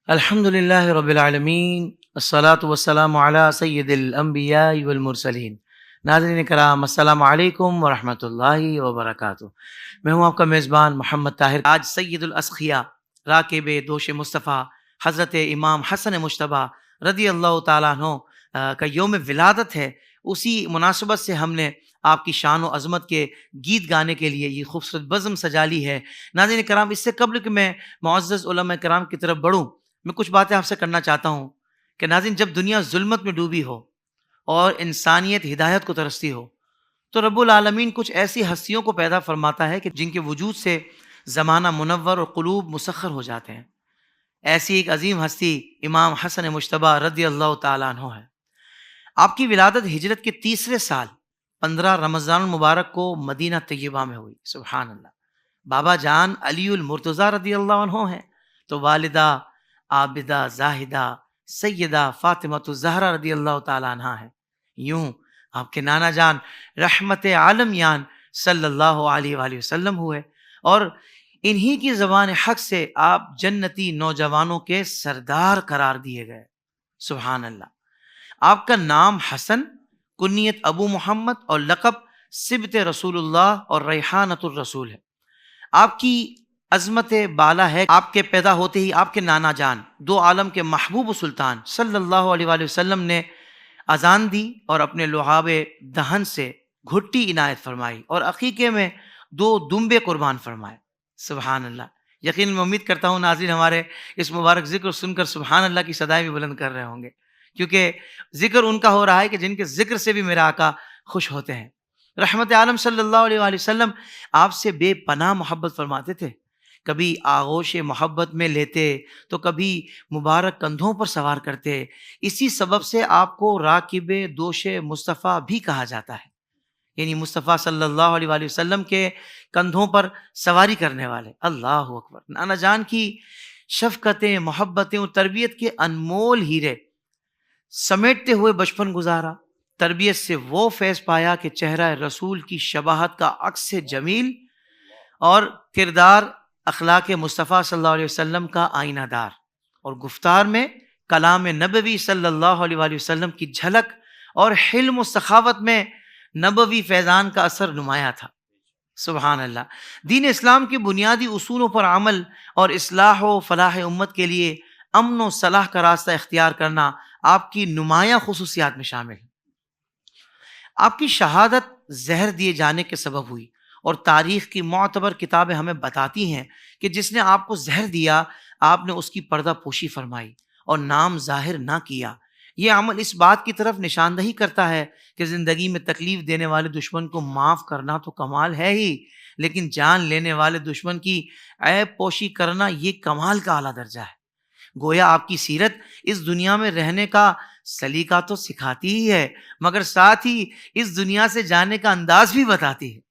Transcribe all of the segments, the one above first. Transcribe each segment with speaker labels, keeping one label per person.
Speaker 1: الحمد للہ رب العالمین، الصلاۃ والسلام علی سید الانبیاء والمرسلین۔ ناظرین کرام، السلام علیکم ورحمۃ اللہ وبرکاتہ۔ میں ہوں آپ کا میزبان محمد طاہر۔ آج سید الاسخیاء راکب دوش مصطفیٰ حضرت امام حسن مجتبیٰ رضی اللہ تعالیٰ عنہ کا یوم ولادت ہے۔ اسی مناسبت سے ہم نے آپ کی شان و عظمت کے گیت گانے کے لیے یہ خوبصورت بزم سجا لی ہے۔ ناظرین کرام، اس سے قبل کہ میں معزز علماء کرام کی طرف بڑھوں، میں کچھ باتیں آپ سے کرنا چاہتا ہوں کہ ناظرین، جب دنیا ظلمت میں ڈوبی ہو اور انسانیت ہدایت کو ترستی ہو تو رب العالمین کچھ ایسی ہستیوں کو پیدا فرماتا ہے کہ جن کے وجود سے زمانہ منور اور قلوب مسخر ہو جاتے ہیں۔ ایسی ایک عظیم ہستی امام حسن مجتبیٰ رضی اللہ تعالیٰ عنہ ہے۔ آپ کی ولادت ہجرت کے تیسرے سال 15 رمضان المبارک کو مدینہ طیبہ میں ہوئی۔ سبحان اللہ۔ بابا جان علی المرتضیٰ رضی اللہ عنہ ہیں تو والدہ عابدہ زاہدہ سیدہ فاطمہ الزہرا رضی اللہ تعالیٰ عنہ ہے۔ یوں آپ کے نانا جان رحمت عالم یان صلی اللہ علیہ وآلہ وسلم ہوئے، اور انہی کی زبان حق سے آپ جنتی نوجوانوں کے سردار قرار دیے گئے۔ سبحان اللہ۔ آپ کا نام حسن، کنیت ابو محمد اور لقب سبط رسول اللہ اور ریحانۃ الرسول ہے۔ آپ کی عظمت بالا ہے۔ آپ کے پیدا ہوتے ہی آپ کے نانا جان دو عالم کے محبوب سلطان صلی اللہ علیہ وآلہ وسلم نے اذان دی اور اپنے لعاب دہن سے گھٹی عنایت فرمائی اور عقیقے میں 2 دمبے قربان فرمائے۔ سبحان اللہ۔ یقیناً میں امید کرتا ہوں ناظرین ہمارے اس مبارک ذکر سن کر سبحان اللہ کی صدائیں بھی بلند کر رہے ہوں گے، کیونکہ ذکر ان کا ہو رہا ہے کہ جن کے ذکر سے بھی میرا آقا خوش ہوتے ہیں۔ رحمت عالم صلی اللہ علیہ وآلہ وسلم آپ سے بے پناہ محبت فرماتے تھے۔ کبھی آغوش محبت میں لیتے تو کبھی مبارک کندھوں پر سوار کرتے۔ اسی سبب سے آپ کو راکب دوش مصطفیٰ بھی کہا جاتا ہے، یعنی مصطفیٰ صلی اللہ علیہ وآلہ وسلم کے کندھوں پر سواری کرنے والے۔ اللہ اکبر۔ نانا جان کی شفقتیں، محبتیں اور تربیت کے انمول ہیرے سمیٹتے ہوئے بچپن گزارا۔ تربیت سے وہ فیض پایا کہ چہرہ رسول کی شباہت کا عکس جمیل اور کردار اخلاق مصطفیٰ صلی اللہ علیہ وسلم کا آئینہ دار، اور گفتار میں کلام نبوی صلی اللہ علیہ وآلہ وسلم کی جھلک اور حلم و سخاوت میں نبوی فیضان کا اثر نمایاں تھا۔ سبحان اللہ۔ دین اسلام کے بنیادی اصولوں پر عمل اور اصلاح و فلاح امت کے لیے امن و صلاح کا راستہ اختیار کرنا آپ کی نمایاں خصوصیات میں شامل ہے۔ آپ کی شہادت زہر دیے جانے کے سبب ہوئی، اور تاریخ کی معتبر کتابیں ہمیں بتاتی ہیں کہ جس نے آپ کو زہر دیا آپ نے اس کی پردہ پوشی فرمائی اور نام ظاہر نہ کیا۔ یہ عمل اس بات کی طرف نشاندہی کرتا ہے کہ زندگی میں تکلیف دینے والے دشمن کو معاف کرنا تو کمال ہے ہی، لیکن جان لینے والے دشمن کی عیب پوشی کرنا یہ کمال کا اعلیٰ درجہ ہے۔ گویا آپ کی سیرت اس دنیا میں رہنے کا سلیقہ تو سکھاتی ہی ہے، مگر ساتھ ہی اس دنیا سے جانے کا انداز بھی بتاتی ہے۔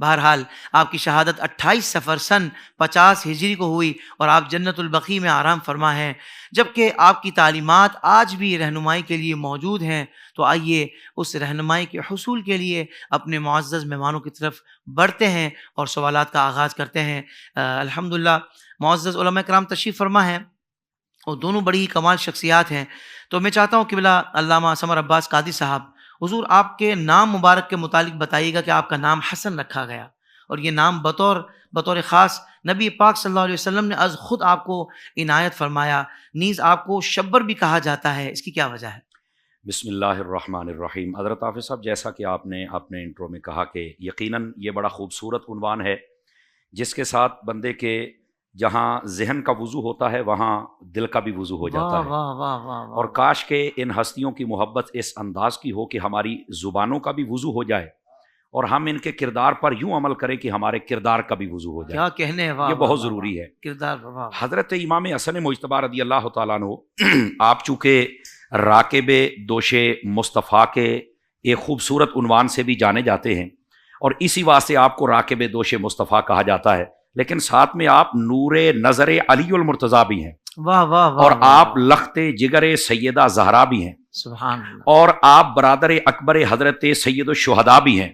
Speaker 1: بہرحال آپ کی شہادت 28 صفر سن 50 ہجری کو ہوئی، اور آپ جنت البقیع میں آرام فرما ہیں۔ جبکہ آپ کی تعلیمات آج بھی رہنمائی کے لیے موجود ہیں، تو آئیے اس رہنمائی کے حصول کے لیے اپنے معزز مہمانوں کی طرف بڑھتے ہیں اور سوالات کا آغاز کرتے ہیں۔ الحمدللہ معزز علماء کرام تشریف فرما ہیں، اور دونوں بڑی ہی کمال شخصیات ہیں۔ تو میں چاہتا ہوں قبلہ علامہ سمر عباس قادری صاحب، حضور آپ کے نام مبارک کے متعلق بتائیے گا کہ آپ کا نام حسن رکھا گیا، اور یہ نام بطور خاص نبی پاک صلی اللہ علیہ وسلم نے از خود آپ کو عنایت فرمایا، نیز آپ کو شبر بھی کہا جاتا ہے، اس کی کیا وجہ ہے؟
Speaker 2: بسم اللہ الرحمن الرحیم۔ حضرت حافظ صاحب، جیسا کہ آپ نے اپنے انٹرو میں کہا کہ یقیناً یہ بڑا خوبصورت عنوان ہے جس کے ساتھ بندے کے جہاں ذہن کا وضو ہوتا ہے وہاں دل کا بھی وضو ہو جاتا ہے۔
Speaker 1: واہ واہ واہ۔
Speaker 2: اور کاش کہ ان ہستیوں کی محبت اس انداز کی ہو کہ ہماری زبانوں کا بھی وضو ہو جائے، اور ہم ان کے کردار پر یوں عمل کریں کہ ہمارے کردار کا بھی وضو ہو جائے۔
Speaker 1: کیا کہنے، واہ،
Speaker 2: یہ بہت ضروری ہے۔
Speaker 1: کردار، واہ۔
Speaker 2: حضرت امام حسن مجتبیٰ رضی اللہ تعالیٰ عنہ آپ چونکہ راکب دوش مصطفیٰ کے ایک خوبصورت عنوان سے بھی جانے جاتے ہیں، اور اسی واسطے آپ کو راکب دوش مصطفیٰ کہا جاتا ہے، لیکن ساتھ میں آپ نور نظر علی المرتضیٰ بھی ہیں،
Speaker 1: واہ واہ واہ،
Speaker 2: اور آپ لخت جگر سیدہ زہرا بھی ہیں۔
Speaker 1: سبحان اللہ.
Speaker 2: اور آپ برادر اکبر حضرت سید الشہداء بھی ہیں,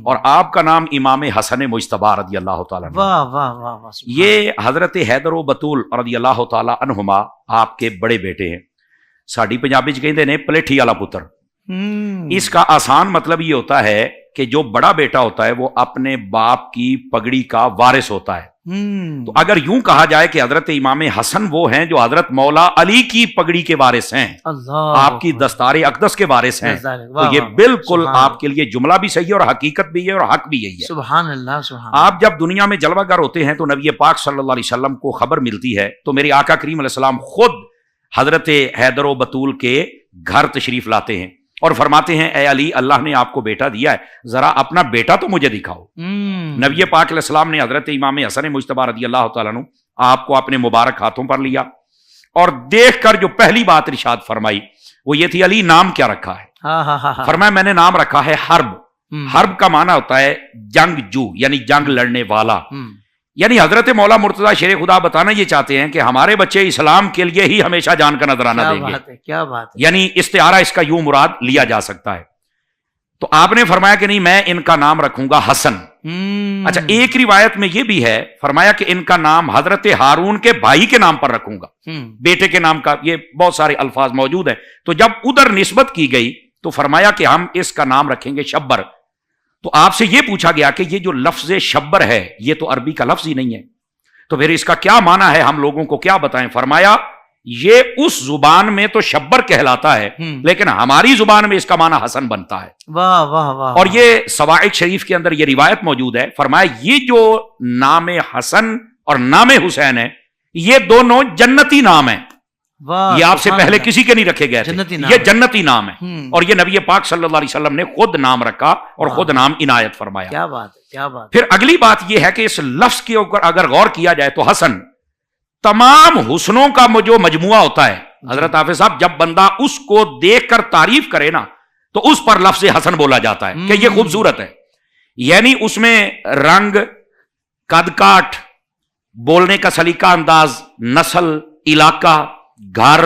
Speaker 2: اور آپ کا نام امام حسن مجتبی رضی اللہ تعالیٰ عنہ.
Speaker 1: واہ واہ واہ واہ.
Speaker 2: یہ حضرت حیدر و بطول رضی اللہ تعالیٰ عنہما آپ کے بڑے بیٹے ہیں. ساڈی پنجابی چ کہندے نے پلیٹھی والا پتر. اس کا آسان مطلب یہ ہوتا ہے کہ جو بڑا بیٹا ہوتا ہے وہ اپنے باپ کی پگڑی کا وارث ہوتا ہے. تو اگر یوں کہا جائے کہ حضرت امام حسن وہ ہیں جو حضرت مولا علی کی پگڑی کے وارث ہیں, آپ کی دستار اقدس کے وارث ہیں, تو یہ بالکل آپ کے لیے جملہ بھی صحیح ہے اور حقیقت بھی ہے اور حق بھی یہی ہے.
Speaker 1: سبحان اللہ سبحان اللہ.
Speaker 2: آپ جب دنیا میں جلوہ گر ہوتے ہیں تو نبی پاک صلی اللہ علیہ وسلم کو خبر ملتی ہے, تو میرے آقا کریم علیہ السلام خود حضرت حیدر و بطول کے گھر تشریف لاتے ہیں اور فرماتے ہیں اے علی, اللہ نے آپ کو بیٹا دیا ہے, ذرا اپنا بیٹا تو مجھے دکھاؤ. نبی پاک علیہ السلام نے حضرت امام حسن مجتبی رضی اللہ تعالیٰ عنہ آپ کو اپنے مبارک ہاتھوں پر لیا اور دیکھ کر جو پہلی بات ارشاد فرمائی وہ یہ تھی, علی نام کیا رکھا ہے؟ فرمایا میں نے نام رکھا ہے حرب. حرب کا معنی ہوتا ہے جنگ جو, یعنی جنگ لڑنے والا. یعنی حضرت مولا مرتضی شیر خدا بتانا یہ چاہتے ہیں کہ ہمارے بچے اسلام کے لیے ہی ہمیشہ جان کا نذرانہ دیں گے.
Speaker 1: کیا بات ہے.
Speaker 2: یعنی استعارہ اس کا یوں مراد لیا جا سکتا ہے. تو آپ نے فرمایا کہ نہیں, میں ان کا نام رکھوں گا حسن. اچھا, ایک روایت میں یہ بھی ہے, فرمایا کہ ان کا نام حضرت ہارون کے بھائی کے نام پر رکھوں گا, بیٹے کے نام کا. یہ بہت سارے الفاظ موجود ہیں. تو جب ادھر نسبت کی گئی تو فرمایا کہ ہم اس کا نام رکھیں گے شبر. تو آپ سے یہ پوچھا گیا کہ یہ جو لفظ شبر ہے یہ تو عربی کا لفظ ہی نہیں ہے, تو پھر اس کا کیا معنی ہے, ہم لوگوں کو کیا بتائیں؟ فرمایا یہ اس زبان میں تو شبر کہلاتا ہے, لیکن ہماری زبان میں اس کا معنی حسن بنتا ہے.
Speaker 1: واہ واہ واہ.
Speaker 2: اور یہ سوائق شریف کے اندر یہ روایت موجود ہے. فرمایا یہ جو نام حسن اور نام حسین ہے یہ دونوں جنتی نام ہیں. یہ آپ سے پہلے کسی کے نہیں رکھے گئے تھے, یہ جنتی نام ہے. اور یہ نبی پاک صلی اللہ علیہ وسلم نے خود نام رکھا اور خود نام عنایت فرمایا.
Speaker 1: کیا بات ہے, کیا بات.
Speaker 2: پھر اگلی بات یہ ہے کہ اس لفظ کے اوپر اگر غور کیا جائے تو حسن تمام حسنوں کا جو مجموعہ ہوتا ہے. حضرت حافظ صاحب, جب بندہ اس کو دیکھ کر تعریف کرے نا تو اس پر لفظ حسن بولا جاتا ہے کہ یہ خوبصورت ہے. یعنی اس میں رنگ, قد کاٹ, بولنے کا سلیقہ انداز, نسل, علاقہ, گھر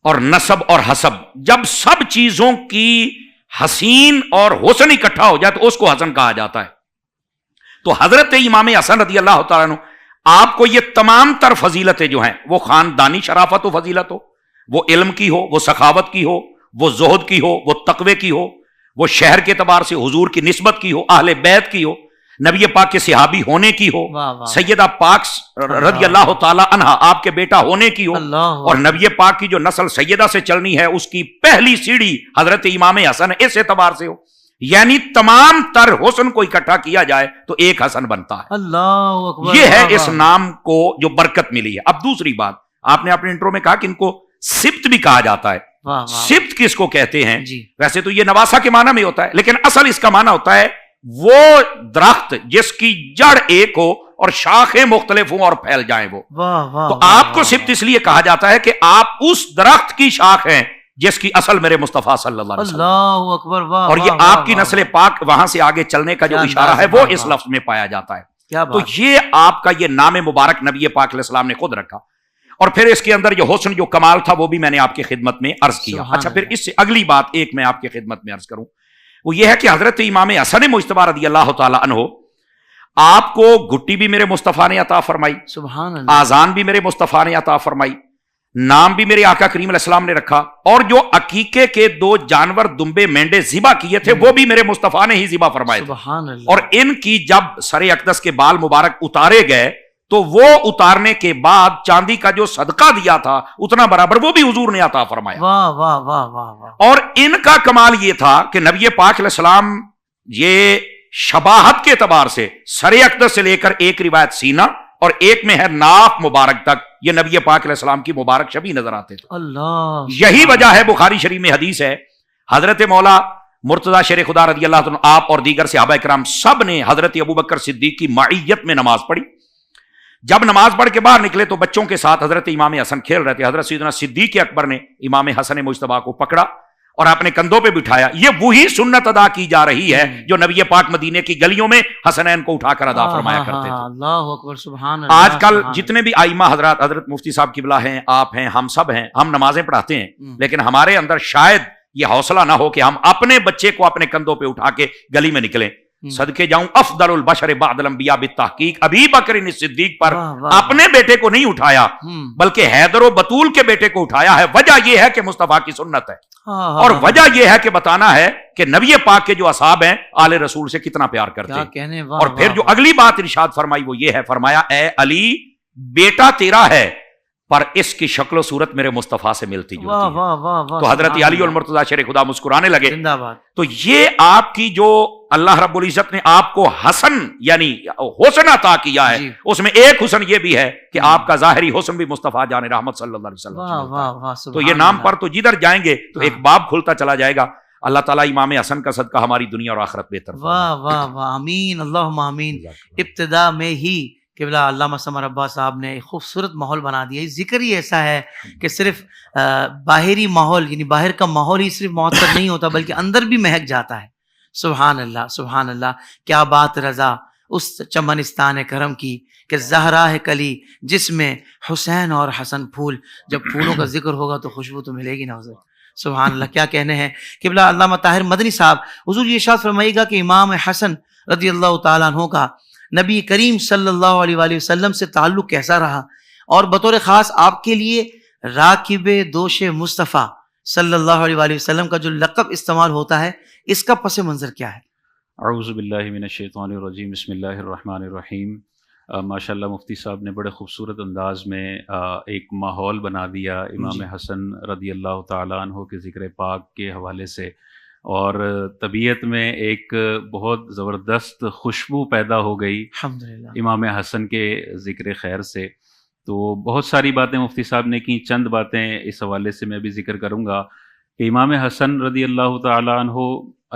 Speaker 2: اور نسب اور حسب, جب سب چیزوں کی حسین اور حسن اکٹھا ہو جائے تو اس کو حسن کہا جاتا ہے. تو حضرت امام حسن رضی اللہ تعالیٰ عنہ آپ کو یہ تمام تر فضیلتیں جو ہیں وہ خاندانی شرافت و فضیلت ہو, وہ علم کی ہو, وہ سخاوت کی ہو, وہ زہد کی ہو, وہ تقوی کی ہو, وہ شہر کے اعتبار سے حضور کی نسبت کی ہو, اہل بیت کی ہو, نبی پاک کے صحابی ہونے کی ہو, سیدہ پاک رضی اللہ تعالی عنہ آپ کے بیٹا ہونے کی ہو, اور نبی پاک کی جو نسل سیدہ سے چلنی ہے اس کی پہلی سیڑھی حضرت امام حسن اس اعتبار سے ہو. یعنی تمام تر حسن کو اکٹھا کیا جائے تو ایک حسن بنتا ہے.
Speaker 1: اللہ اکبر.
Speaker 2: یہ ہے اس نام کو جو برکت ملی ہے. اب دوسری بات, آپ نے اپنے انٹرو میں کہا کہ ان کو سبت بھی کہا جاتا ہے. سبت کس کو کہتے ہیں؟ ویسے تو یہ نواسا کے معنی میں ہوتا ہے, لیکن اصل اس کا معنی ہوتا ہے وہ درخت جس کی جڑ ایک ہو اور شاخیں مختلف ہوں اور پھیل جائیں وہ. تو آپ کو سبت اس لیے کہا جاتا ہے کہ آپ اس درخت کی شاخ ہیں جس کی اصل میرے مصطفیٰ صلی اللہ علیہ وسلم.
Speaker 1: اللہ اکبر.
Speaker 2: اور یہ آپ کی نسل پاک وہاں سے آگے چلنے کا جو اشارہ ہے وہ اس لفظ میں پایا جاتا ہے. تو یہ آپ کا یہ نام مبارک نبی پاک علیہ السلام نے خود رکھا. اور پھر اس کے اندر جو حسن جو کمال تھا وہ بھی میں نے آپ کی خدمت میں عرض کیا. اچھا, پھر اس سے اگلی بات ایک میں آپ کی خدمت میں عرض کروں, وہ یہ ہے کہ حضرت امام حسن مجتبی رضی اللہ تعالی عنہ آپ کو گھٹی بھی میرے مصطفیٰ نے عطا فرمائی,
Speaker 1: سبحان اللہ,
Speaker 2: آذان بھی میرے مصطفیٰ نے عطا فرمائی, نام بھی میرے آقا کریم علیہ السلام نے رکھا, اور جو عقیقے کے 2 جانور دمبے مینڈے ذبح کیے تھے وہ بھی میرے مصطفیٰ نے ہی ذبح فرمائے تھے.
Speaker 1: سبحان اللہ.
Speaker 2: اور ان کی جب سر اقدس کے بال مبارک اتارے گئے تو وہ اتارنے کے بعد چاندی کا جو صدقہ دیا تھا اتنا برابر وہ بھی حضور نے عطا فرمایا.
Speaker 1: واہ واہ واہ واہ واہ.
Speaker 2: اور ان کا کمال یہ تھا کہ نبی پاک علیہ السلام یہ شباہت کے اعتبار سے سر اقدس سے لے کر ایک روایت سینہ اور ایک میں ہے ناف مبارک تک یہ نبی پاک علیہ السلام کی مبارک شبیہ نظر آتے تھے.
Speaker 1: اللہ.
Speaker 2: یہی وجہ ہے, بخاری شریف میں حدیث ہے, حضرت مولا مرتضی شیر خدا رضی اللہ عنہ آپ اور دیگر صحابہ کرام سب نے حضرت ابوبکر صدیق کی معیت میں نماز پڑھی. جب نماز پڑھ کے باہر نکلے تو بچوں کے ساتھ حضرت امام حسن کھیل رہے تھے. حضرت سیدنا صدیق اکبر نے امام حسن مجتبی کو پکڑا اور اپنے کندھوں پہ بٹھایا. یہ وہی سنت ادا کی جا رہی ہے جو نبی پاک مدینے کی گلیوں میں حسنین کو اٹھا کر ادا فرمایا کرتے تھے.
Speaker 1: اللہ اکبر، سبحان اللہ.
Speaker 2: آج کل جتنے بھی ائمہ حضرات، حضرت مفتی صاحب قبلہ ہیں، آپ ہیں، ہم سب ہیں، ہم نمازیں پڑھاتے ہیں، لیکن ہمارے اندر شاید یہ حوصلہ نہ ہو کہ ہم اپنے بچے کو اپنے کندھوں پہ اٹھا کے گلی میں نکلیں. صدقے جاؤں افضل البشر بعد الانبیاء بالتحقیق ابی بکر صدیق پر اپنے بیٹے کو نہیں اٹھایا بلکہ حیدر و بطول کے بیٹے کو اٹھایا ہے. وجہ یہ ہے کہ مصطفیٰ کی سنت ہے، اور وجہ یہ ہے کہ بتانا ہے کہ نبی پاک کے جو اصحاب ہیں آل رسول سے کتنا پیار کرتے ہیں. اور پھر جو اگلی بات ارشاد فرمائی وہ یہ ہے، فرمایا اے علی بیٹا تیرا ہے پر اس کی شکل و صورت میرے مصطفیٰ سے ملتی جلتی ہے. تو حضرت علی المرتضیٰ شیر خدا مسکرانے لگے. تو یہ آپ کی جو اللہ رب العزت نے آپ کو حسن یعنی حسن عطا کیا ہے، اس میں ایک حسن یہ بھی ہے کہ آپ کا ظاہری حسن بھی مصطفیٰ جان رحمت صلی اللہ علیہ وسلم. تو یہ نام پر تو جدھر جائیں گے تو ایک باب کھلتا چلا جائے گا. اللہ تعالیٰ امام حسن کا صدقہ ہماری دنیا اور آخرت بہتر.
Speaker 1: واہ واہ واہ، آمین اللہم آمین. ابتدا میں ہی قبلہ علامہ سمر عباس صاحب نے ایک خوبصورت ماحول بنا دیا. ذکر ہی ایسا ہے کہ صرف باہری ماحول یعنی باہر کا ماحول ہی صرف معطر نہیں ہوتا بلکہ اندر بھی مہک جاتا ہے. سبحان اللہ سبحان اللہ. کیا بات رضا اس چمنستان کرم کی کہ زہرا ہے کلی جس میں حسین اور حسن پھول. جب پھولوں کا ذکر ہوگا تو خوشبو تو ملے گی نا حضرت. سبحان اللہ. کیا کہنے ہیں قبلہ علامہ طاہر مدنی صاحب. حضور یہ ارشاد فرمائیے گا کہ امام حسن رضی اللہ تعالیٰ عنہ کا نبی کریم صلی اللہ علیہ وآلہ وسلم سے تعلق کیسا رہا، اور بطور خاص آپ کے لیے راکب دوش مصطفیٰ صلی اللہ علیہ وآلہ وسلم کا جو لقب استعمال ہوتا ہے اس کا پس منظر کیا ہے؟
Speaker 3: اعوذ باللہ من الشیطان الرجیم، بسم اللہ الرحمن الرحیم. ماشاءاللہ مفتی صاحب نے بڑے خوبصورت انداز میں ایک ماحول بنا دیا امام حسن رضی اللہ تعالیٰ عنہ کے ذکر پاک کے حوالے سے، اور طبیعت میں ایک بہت زبردست خوشبو پیدا ہو گئی
Speaker 1: الحمدللہ
Speaker 3: امام حسن کے ذکر خیر سے. تو بہت ساری باتیں مفتی صاحب نے کی، چند باتیں اس حوالے سے میں بھی ذکر کروں گا کہ امام حسن رضی اللہ تعالیٰ عنہ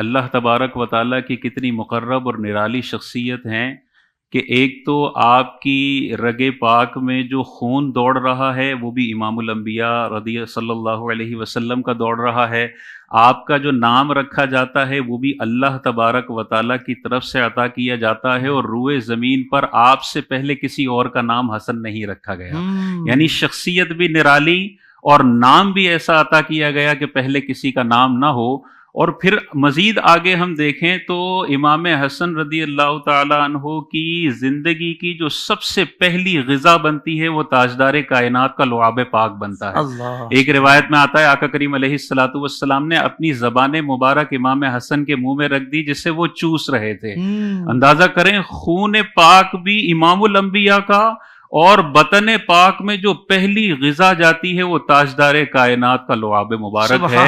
Speaker 3: اللہ تبارک و تعالیٰ کی کتنی مقرب اور نرالی شخصیت ہیں کہ ایک تو آپ کی رگ پاک میں جو خون دوڑ رہا ہے وہ بھی امام الانبیاء رضی صلی اللہ علیہ وسلم کا دوڑ رہا ہے. آپ کا جو نام رکھا جاتا ہے وہ بھی اللہ تبارک و تعالیٰ کی طرف سے عطا کیا جاتا ہے، اور روئے زمین پر آپ سے پہلے کسی اور کا نام حسن نہیں رکھا گیا. یعنی شخصیت بھی نرالی اور نام بھی ایسا عطا کیا گیا کہ پہلے کسی کا نام نہ ہو. اور پھر مزید آگے ہم دیکھیں تو امام حسن رضی اللہ تعالیٰ عنہ کی زندگی کی جو سب سے پہلی غذا بنتی ہے وہ تاجدار کائنات کا لعاب پاک بنتا ہے. ایک روایت میں آتا ہے آقا کریم علیہ الصلوۃ والسلام نے اپنی زبان مبارک امام حسن کے منہ میں رکھ دی جسے وہ چوس رہے تھے. اندازہ کریں خون پاک بھی امام الانبیاء کا، اور بطن پاک میں جو پہلی غذا جاتی ہے وہ تاجدار کائنات کا لعاب مبارک ہے.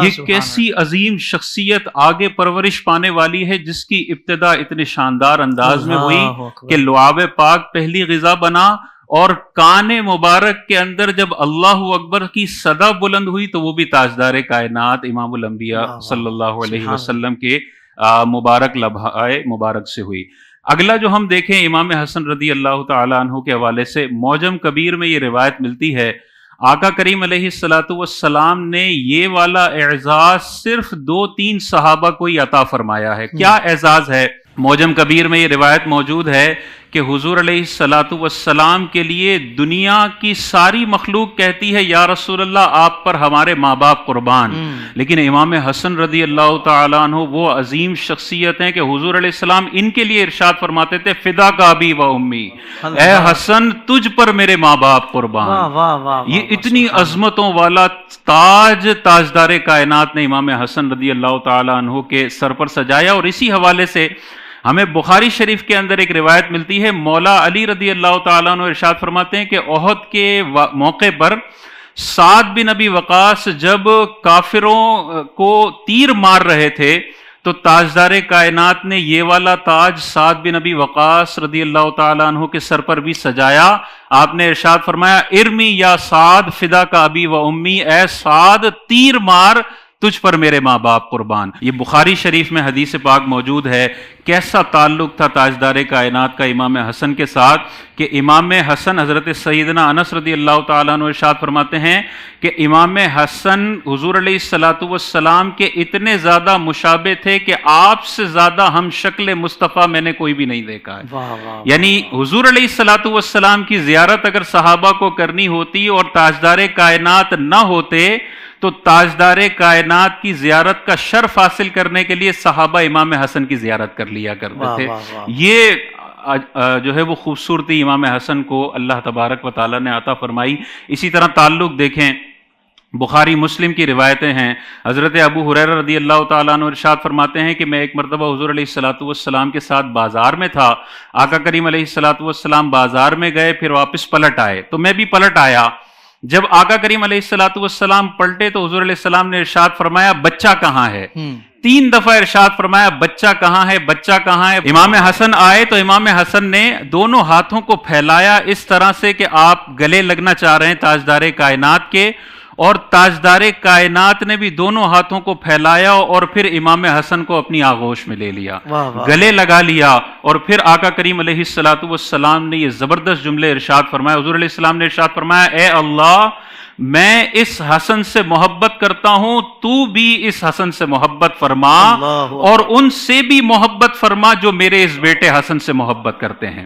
Speaker 3: یہ کیسی عظیم شخصیت آگے پرورش پانے والی ہے جس کی ابتدا اتنے شاندار انداز میں ہوئی کہ لعاب پاک پہلی غذا بنا، اور کان مبارک کے اندر جب اللہ اکبر کی صدا بلند ہوئی تو وہ بھی تاجدار کائنات امام الانبیاء صلی اللہ علیہ وسلم کے مبارک لمحہ مبارک سے ہوئی. اگلا جو ہم دیکھیں امام حسن رضی اللہ تعالیٰ عنہ کے حوالے سے معجم کبیر میں یہ روایت ملتی ہے، آقا کریم علیہ الصلوۃ والسلام نے یہ والا اعزاز صرف 2-3 صحابہ کو ہی عطا فرمایا ہے. کیا اعزاز ہے؟ معجم کبیر میں یہ روایت موجود ہے کہ حضور علیہ الصلوۃ والسلام کے لیے دنیا کی ساری مخلوق کہتی ہے یا رسول اللہ آپ پر ہمارے ماں باپ قربان، لیکن امام حسن رضی اللہ تعالیٰ عنہ وہ عظیم شخصیت ہیں کہ حضور علیہ السلام ان کے لیے ارشاد فرماتے تھے فدا کا ابی و امی، اے حسن تجھ پر میرے ماں باپ قربان. یہ اتنی عظمتوں والا تاج تاجدار کائنات نے امام حسن رضی اللہ تعالیٰ عنہ کے سر پر سجایا. اور اسی حوالے سے ہمیں بخاری شریف کے اندر ایک روایت ملتی ہے، مولا علی رضی اللہ تعالیٰ عنہ ارشاد فرماتے ہیں کہ احد کے موقع پر سعد بن ابی وقاص جب کافروں کو تیر مار رہے تھے تو تاجدار کائنات نے یہ والا تاج سعد بن ابی وقاص رضی اللہ تعالیٰ عنہ کے سر پر بھی سجایا. آپ نے ارشاد فرمایا ارمی یا سعد فدا کا ابی و امی، اے سعد تیر مار تجھ پر میرے ماں باپ قربان. یہ بخاری شریف میں حدیث پاک موجود ہے. کیسا تعلق تھا تاجدار کائنات کا امام حسن کے ساتھ کہ امام حسن حضرت سیدنا انس رضی اللہ تعالیٰ عنہ ارشاد فرماتے ہیں کہ امام حسن حضور علیہ الصلوۃ والسلام کے اتنے زیادہ مشابہ تھے کہ آپ سے زیادہ ہم شکل مصطفیٰ میں نے کوئی بھی نہیں دیکھا ہے. یعنی حضور علیہ الصلوۃ والسلام کی زیارت اگر صحابہ کو کرنی ہوتی اور تاجدار کائنات نہ ہوتے تو تاجدار کائنات کی زیارت کا شرف حاصل کرنے کے لیے صحابہ امام حسن کی زیارت کر لیا کرتے تھے. یہ جو ہے وہ خوبصورتی امام حسن کو اللہ تبارک و تعالیٰ نے عطا فرمائی. اسی طرح تعلق دیکھیں، بخاری مسلم کی روایتیں ہیں. حضرت ابو ہریرہ رضی اللہ تعالیٰ عنہ ارشاد فرماتے ہیں کہ میں ایک مرتبہ حضور علیہ الصلوۃ والسلام کے ساتھ بازار میں تھا. آقا کریم علیہ الصلوۃ والسلام بازار میں گئے، پھر واپس پلٹ آئے تو میں بھی پلٹ آیا. جب آقا کریم علیہ الصلوۃ والسلام پلٹے تو حضور علیہ السلام نے ارشاد فرمایا بچہ کہاں ہے؟ 3 دفعہ ارشاد فرمایا بچہ کہاں ہے، بچہ کہاں ہے. امام حسن آئے تو امام حسن نے دونوں ہاتھوں کو پھیلایا اس طرح سے کہ آپ گلے لگنا چاہ رہے ہیں تاجدار کائنات کے، اور تاجدار کائنات نے بھی دونوں ہاتھوں کو پھیلایا اور پھر امام حسن کو اپنی آغوش میں لے لیا، گلے لگا لیا. اور پھر آقا کریم علیہ الصلوۃ والسلام نے یہ زبردست جملے ارشاد فرمایا. حضور علیہ السلام نے ارشاد فرمایا اے اللہ میں اس حسن سے محبت کرتا ہوں، تو بھی اس حسن سے محبت فرما اور ان سے بھی محبت فرما جو میرے اس بیٹے حسن سے محبت کرتے ہیں.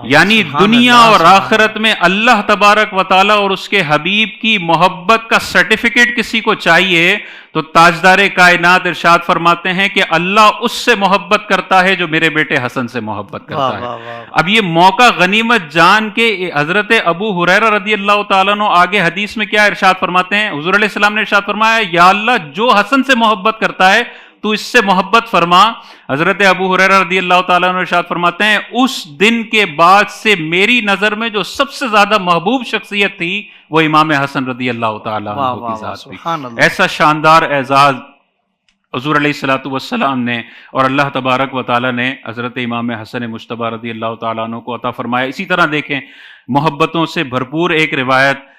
Speaker 3: یعنی دنیا اور آخرت میں اللہ تبارک و تعالیٰ اور اس کے حبیب کی محبت کا سرٹیفکیٹ کسی کو چاہیے تو تاجدار کائنات ارشاد فرماتے ہیں کہ اللہ اس سے محبت کرتا ہے جو میرے بیٹے حسن سے محبت کرتا ہے. اب یہ موقع غنیمت جان کے حضرت ابو ہریرہ رضی اللہ تعالیٰ عنہ آگے حدیث میں کیا ارشاد فرماتے ہیں؟ حضور علیہ السلام نے ارشاد فرمایا یا اللہ جو حسن سے محبت کرتا ہے تو اس سے محبت فرما. حضرت ابو ہریرہ رضی اللہ تعالیٰ عنہ ارشاد فرماتے ہیں اس دن کے بعد سے میری نظر میں جو سب سے زیادہ محبوب شخصیت تھی وہ امام حسن رضی اللہ تعالیٰ عنہ کی ذات تھی. ایسا شاندار اعزاز حضور علیہ الصلوۃ والسلام نے اور اللہ تبارک و تعالیٰ نے حضرت امام حسن مجتبی رضی اللہ تعالیٰ عنہ کو عطا فرمایا. اسی طرح دیکھیں محبتوں سے بھرپور ایک روایت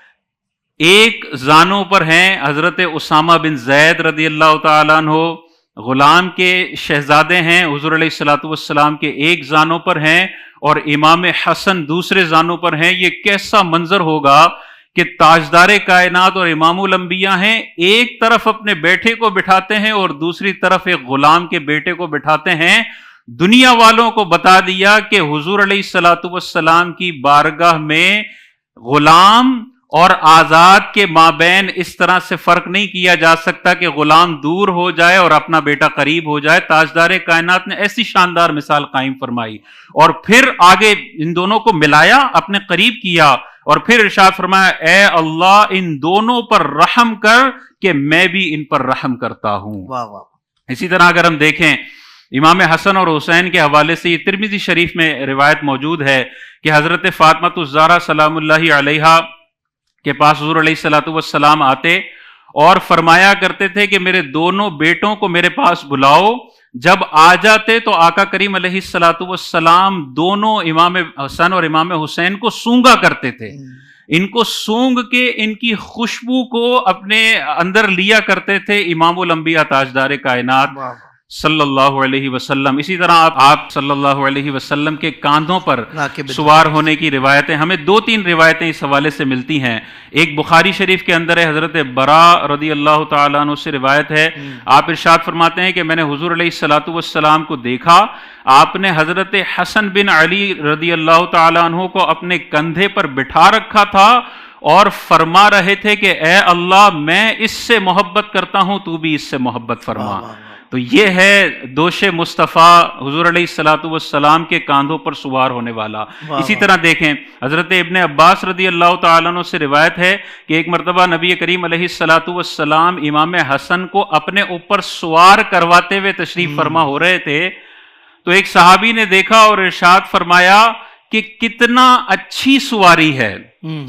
Speaker 3: ایک زانوں پر ہیں حضرت اسامہ بن زید رضی اللہ تعالیٰ عنہ، غلام کے شہزادے ہیں. حضور علیہ الصلوۃ والسلام کے ایک زانوں پر ہیں اور امام حسن دوسرے زانوں پر ہیں. یہ کیسا منظر ہوگا کہ تاجدار کائنات اور امام الانبیاء ہیں، ایک طرف اپنے بیٹے کو بٹھاتے ہیں اور دوسری طرف ایک غلام کے بیٹے کو بٹھاتے ہیں. دنیا والوں کو بتا دیا کہ حضور علیہ الصلوۃ والسلام کی بارگاہ میں غلام اور آزاد کے مابین اس طرح سے فرق نہیں کیا جا سکتا کہ غلام دور ہو جائے اور اپنا بیٹا قریب ہو جائے. تاجدار کائنات نے ایسی شاندار مثال قائم فرمائی اور پھر آگے ان دونوں کو ملایا، اپنے قریب کیا اور پھر ارشاد فرمایا اے اللہ ان دونوں پر رحم کر کہ میں بھی ان پر رحم کرتا ہوں. اسی طرح اگر ہم دیکھیں امام حسن اور حسین کے حوالے سے یہ ترمذی شریف میں روایت موجود ہے کہ حضرت فاطمہ الزہرا سلام اللہ علیہا کے پاس حضور علیہ الصلوۃ والسلام آتے اور فرمایا کرتے تھے کہ میرے دونوں بیٹوں کو میرے پاس بلاؤ. جب آ جاتے تو آقا کریم علیہ الصلوۃ والسلام دونوں امام حسن اور امام حسین کو سونگا کرتے تھے. ان کو سونگ کے ان کی خوشبو کو اپنے اندر لیا کرتے تھے امام الانبیاء تاجدار کائنات صلی اللہ علیہ وسلم. اسی طرح آپ صلی اللہ علیہ وسلم کے کاندھوں پر سوار ہونے کی روایتیں ہمیں 2-3 روایتیں اس حوالے سے ملتی ہیں. ایک بخاری شریف کے اندر ہے، حضرت براء رضی اللہ تعالیٰ عنہ سے روایت ہے. آپ ارشاد فرماتے ہیں کہ میں نے حضور علیہ الصلوۃ والسلام کو دیکھا، آپ نے حضرت حسن بن علی رضی اللہ تعالیٰ عنہ کو اپنے کندھے پر بٹھا رکھا تھا اور فرما رہے تھے کہ اے اللہ میں اس سے محبت کرتا ہوں تو بھی اس سے محبت فرما. تو یہ ہے دوش مصطفیٰ حضور علیہ الصلوۃ والسلام کے کاندھوں پر سوار ہونے والا. اسی طرح دیکھیں حضرت ابن عباس رضی اللہ تعالیٰ عنہ سے روایت ہے کہ ایک مرتبہ نبی کریم علیہ الصلوۃ والسلام امام حسن کو اپنے اوپر سوار کرواتے ہوئے تشریف فرما ہو رہے تھے تو ایک صحابی نے دیکھا اور ارشاد فرمایا کہ کتنا اچھی سواری ہے.